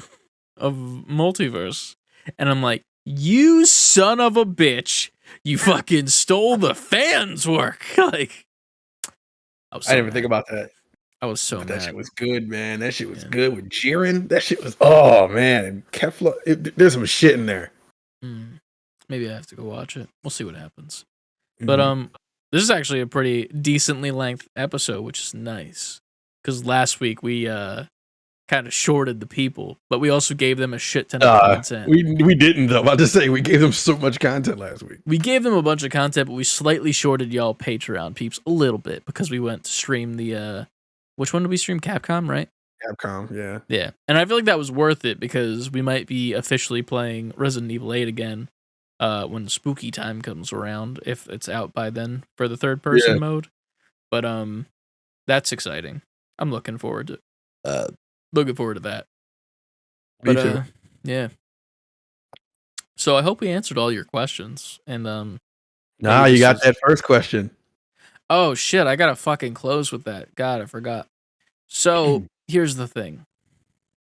of Multiverse. And I'm like, you son of a bitch, you fucking stole the fans' work. Like, I didn't even think about that. I was so mad. That shit was good, man. That shit was good with Jiren. That shit was, oh man. And Kefla, there's some shit in there. Maybe I have to go watch it. We'll see what happens. But this is actually a pretty decently length episode, which is nice. Because last week we kind of shorted the people, but we also gave them a shit ton of content. We didn't though. I'll just say we gave them so much content last week. We gave them a bunch of content, but we slightly shorted y'all Patreon peeps a little bit because we went to stream the which one did we stream? Capcom, right? Capcom, yeah. Yeah. And I feel like that was worth it because we might be officially playing Resident Evil 8 again. When spooky time comes around, if it's out by then for the third person mode. But that's exciting. I'm looking forward to that. Me But too. yeah. So I hope we answered all your questions. And you got that first question. Oh shit, I gotta fucking close with that. God, I forgot. So here's the thing.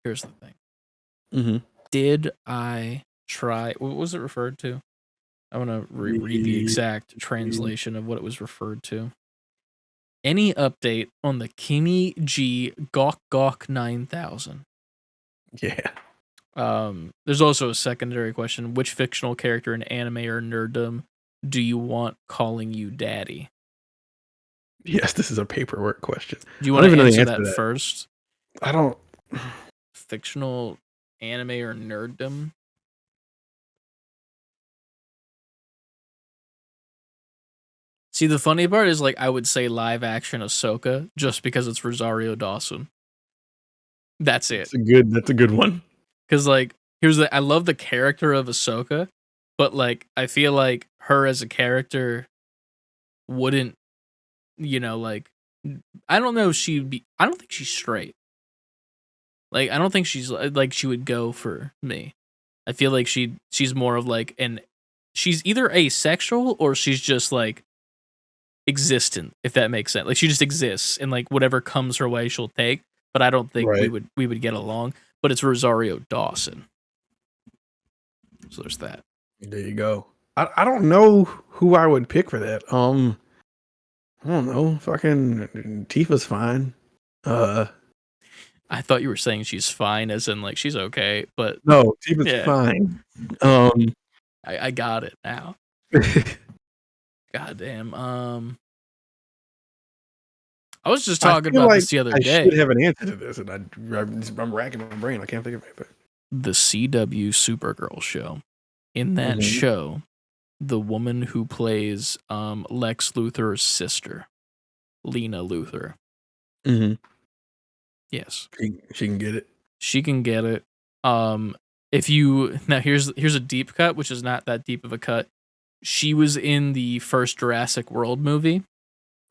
Mm-hmm. Did I try? What was it referred to? I want to read the exact translation of what it was referred to. Any update on the Kimi G Gok Gok 9000? Yeah. There's also a secondary question. Which fictional character in anime or nerddom do you want calling you daddy? Yes, this is a paperwork question. Do you I want don't to even know the answer answer to that that. first? I don't. Fictional anime or nerddom? See, the funny part is, like, I would say live action Ahsoka just because it's Rosario Dawson. That's it. That's a good one. Because, like, I love the character of Ahsoka, but, like, I feel like her as a character wouldn't, like, I don't know if she'd be, I don't think she's straight. Like, I don't think she's, like, she would go for me. I feel like she's more of, like, she's either asexual or she's just, like, existent, if that makes sense. Like, she just exists, and, like, whatever comes her way she'll take, but I don't think Right. we would get along. But it's Rosario Dawson. So there's that. There you go. I don't know who I would pick for that. I don't know. Fucking Tifa's fine. I thought you were saying she's fine, as in, like, she's okay, but No, Tifa's Yeah. fine. I got it now. Goddamn. I was just talking feel about like this the other I day. should have an answer to this, and I'm racking my brain. I can't think of it. But The CW Supergirl show. In that Mhm. show, the woman who plays Lex Luthor's sister, Lena Luthor. Yes, she can get it. she can get it. If you now here's a deep cut, which is not that deep of a cut. She was in the first Jurassic World movie.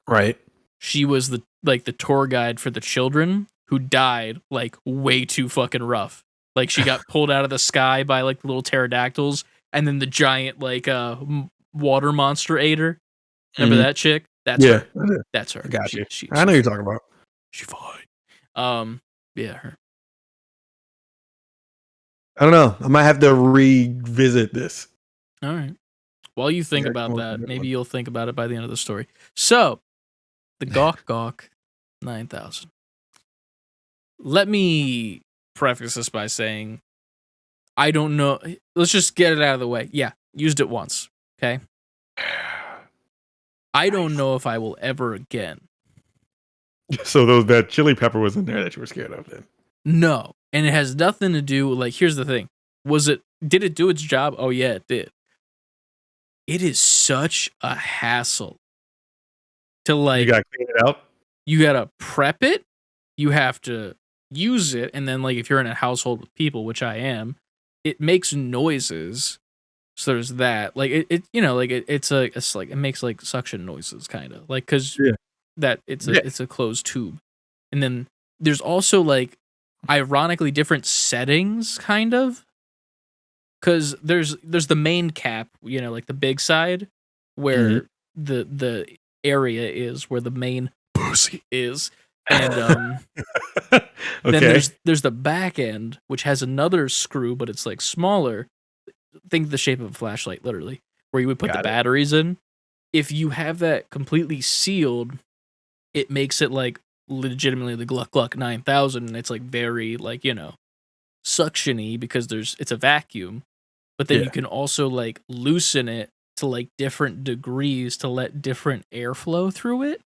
Right. She was the tour guide for the children who died, like, way too fucking rough. Like, she got pulled out of the sky by, like, the little pterodactyls, and then the giant, like, water monster ate her. Remember Mhm. that chick? That's Yeah. her. That's her. I got you. She, I know you're talking about. She fine. Yeah, her. I don't know. I might have to revisit this. All right. While you think Yeah, about come on, that, good maybe one. you'll think about it by the end of the story. So, the Gok Gok 9000. Let me preface this by saying, I don't know. Let's just get it out of the way. Yeah, used it once. Okay. I don't know if I will ever again. So that chili pepper was in there that you were scared of then. No. And it has nothing to do, like, here's the thing. Did it do its job? Oh, yeah, it did. It is such a hassle to, like, You gotta clean it out. you gotta prep it, you have to use it, and then, like, if you're in a household with people, which I am, it makes noises. So there's that. Like, it it makes, like, suction noises, kind of, like, because Yeah. it's a closed tube, and then there's also, like, ironically different settings, kind of, because there's the main cap, like the big side, where the area is where the main pussy is, and Okay. then there's the back end, which has another screw, but it's, like, smaller. Think the shape of a flashlight, literally, where you would put Got the it. batteries in. If you have that completely sealed, it makes it, like, legitimately the Gluck Gluck 9000, and it's, like, very, like, suction-y because it's a vacuum. But then Yeah. you can also, like, loosen it to, like, different degrees to let different airflow through it.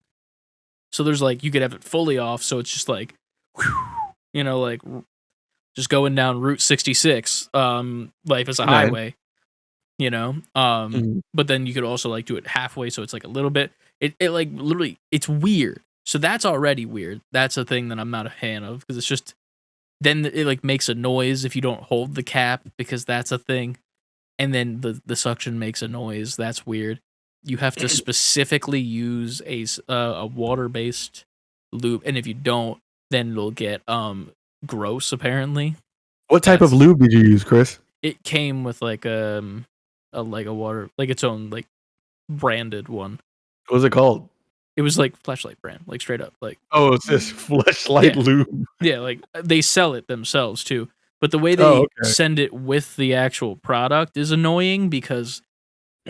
So there's, like, you could have it fully off, so it's just like, like, just going down Route 66, life is a Right. highway, but then you could also, like, do it halfway, so it's, like, a little bit, it like, literally, it's weird. So that's already weird. That's a thing that I'm not a fan of, because it's just, then it, like, makes a noise if you don't hold the cap, because that's a thing. And then the suction makes a noise. That's weird. You have to specifically use a water-based lube, and if you don't, then it'll get gross, apparently. What type of lube did you use, Chris? It came with, like, a water, like, its own, like, branded one. What was it called? It was like Fleshlight brand, like straight up, like Oh, it's this fleshlight Yeah. lube. yeah, like they sell it themselves too. But the way they Oh, okay. send it with the actual product is annoying because,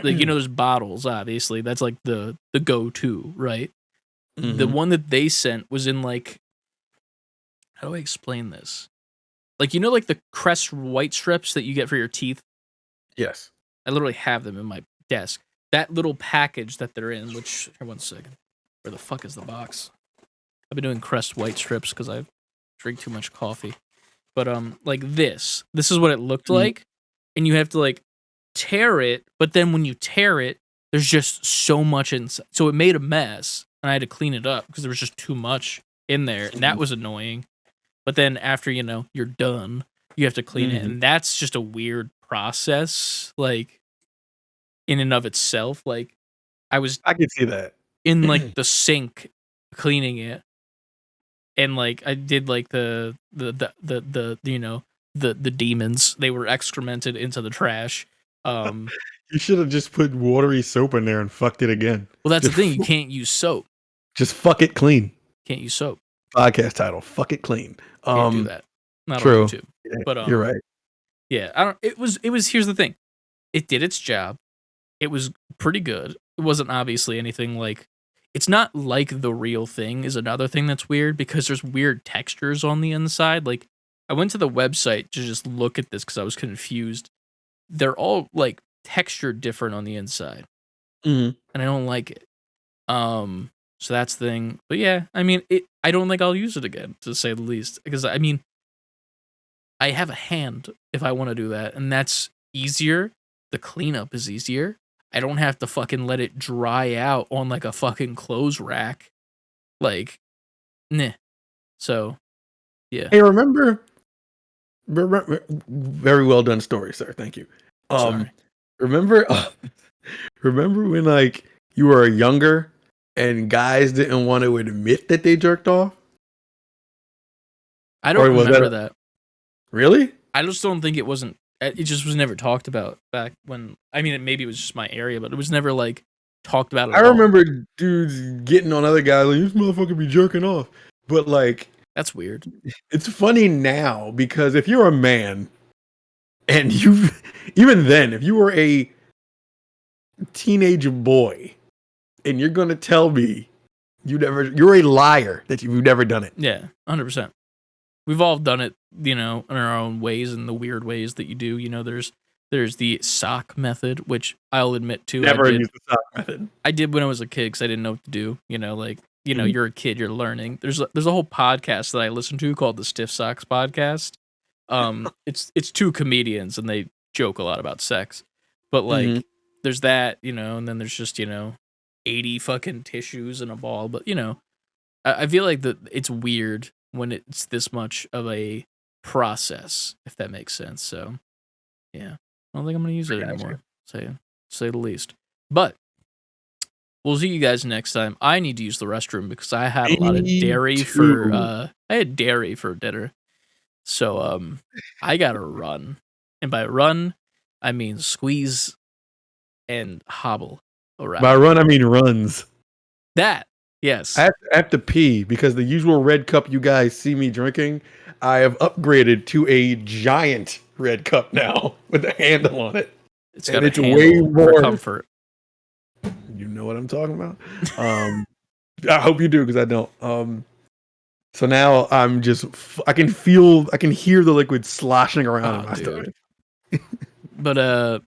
like, there's bottles. Obviously, that's like the go-to, right? The Mhm. one that they sent was in like, how do I explain this? Like, like the Crest white strips that you get for your teeth. Yes. I literally have them in my desk. That little package that they're in, which, here, 1 second. Where the fuck is the box? I've been doing Crest white strips because I drink too much coffee. But like this is what it looked Mhm. like, and you have to like tear it. But then when you tear it, there's just so much inside, so it made a mess, and I had to clean it up because there was just too much in there, and that was annoying. But then after you're done, you have to clean it, and that's just a weird process, like in and of itself. Like I was I can see that. in like the sink cleaning it, and like I did like the demons. They were excremented into the trash. Well, You should have just put watery soap in there and fucked it again. that's Just the thing. You can't use soap. Just fuck it clean. Can't use soap. Podcast title. Fuck it clean. Can't do that. Not true. on YouTube. But You're right. yeah, I don't. It was. Here's the thing. It did its job. It was pretty good. It wasn't obviously anything like. It's not like the real thing is another thing that's weird because there's weird textures on the inside. Like I went to the website to just look at this because I was confused. They're all like textured different on the inside, Mhm. and I don't like it. So that's the thing. But yeah, I mean, I don't think I'll use it again, to say the least, because I mean, I have a hand if I want to do that, and that's easier. The cleanup is easier. I don't have to fucking let it dry out on like a fucking clothes rack. Like, nah. So, yeah. Hey, remember? Very well done story, sir. Thank you. Sorry. Remember? Remember when like you were younger and guys didn't want to admit that they jerked off? I don't or was remember that- that. Really? I just don't think it wasn't. It just was never talked about back when. I mean, maybe it was just my area, but it was never like talked about. I remember dudes getting on other guys like, this motherfucker be jerking off. But like, That's weird. it's funny now because if you're a man and you, even then, if you were a teenage boy and you're going to tell me you're a liar that you've never done it. Yeah, 100%. We've all done it, in our own ways and the weird ways that you do. There's the sock method, which I'll admit to. Never used the sock method. I did when I was a kid because I didn't know what to do. You're a kid, you're learning. There's a whole podcast that I listen to called the Stiff Socks Podcast. It's two comedians and they joke a lot about sex, but like there's that, and then there's just 80 fucking tissues in a ball. But I feel like that it's weird when it's this much of a process, if that makes sense. So yeah, I don't think I'm gonna use it anymore. Say the least. But we'll see you guys next time. I need to use the restroom because I had a lot of dairy for I had dairy for dinner. So I gotta run. And by run, I mean squeeze and hobble around. By run, I mean runs. That, yes. I have to pee because the usual red cup you guys see me drinking, I have upgraded to a giant red cup now with a handle on it. It's got it's a way handle more for comfort. You know what I'm talking about? I hope you do because I don't. So now I'm just, I can hear the liquid sloshing around in my stomach. But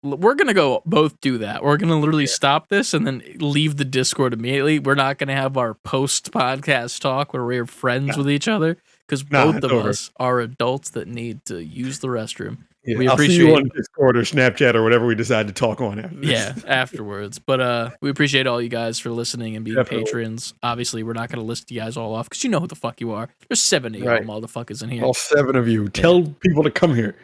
we're gonna go both do that. We're gonna literally stop this and then leave the Discord immediately. We're not gonna have our post podcast talk where we're friends with each other because both of us are adults that need to use the restroom. Yeah, we I'll appreciate see you on Discord or Snapchat or whatever we decide to talk on after this. Yeah, afterwards. But we appreciate all you guys for listening and being Definitely. patrons. Obviously, we're not going to list you guys all off because you know who the fuck you are. There's 70 motherfuckers in here. All 7 of you. Tell people to come here.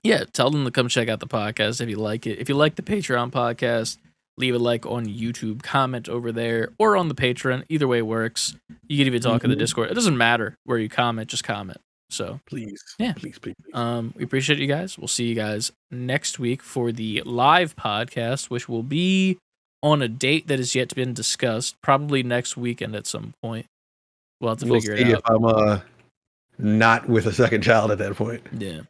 Yeah, tell them to come check out the podcast if you like it. If you like the Patreon podcast, leave a like on YouTube, comment over there, or on the Patreon. Either way works. You can even talk in the Discord. It doesn't matter where you comment, just comment. So please, yeah, please. We appreciate you guys. We'll see you guys next week for the live podcast, which will be on a date that has yet to been discussed. Probably next weekend at some point. We'll have to We'll figure see it if out. I'm not with a second child at that point. Yeah.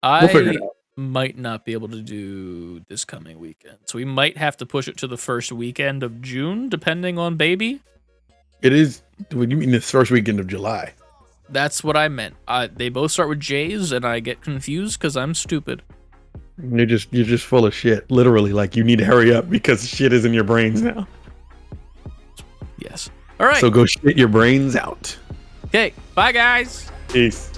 We'll figure it I out. might not be able to do this coming weekend. So we might have to push it to the first weekend of June, depending on baby. It is. What you mean this first weekend of July? That's what I meant. They both start with J's, and I get confused because I'm stupid. You're just full of shit. Literally, like you need to hurry up because shit is in your brains now. Yes. All right. So go shit your brains out. Okay. Bye, guys. Peace.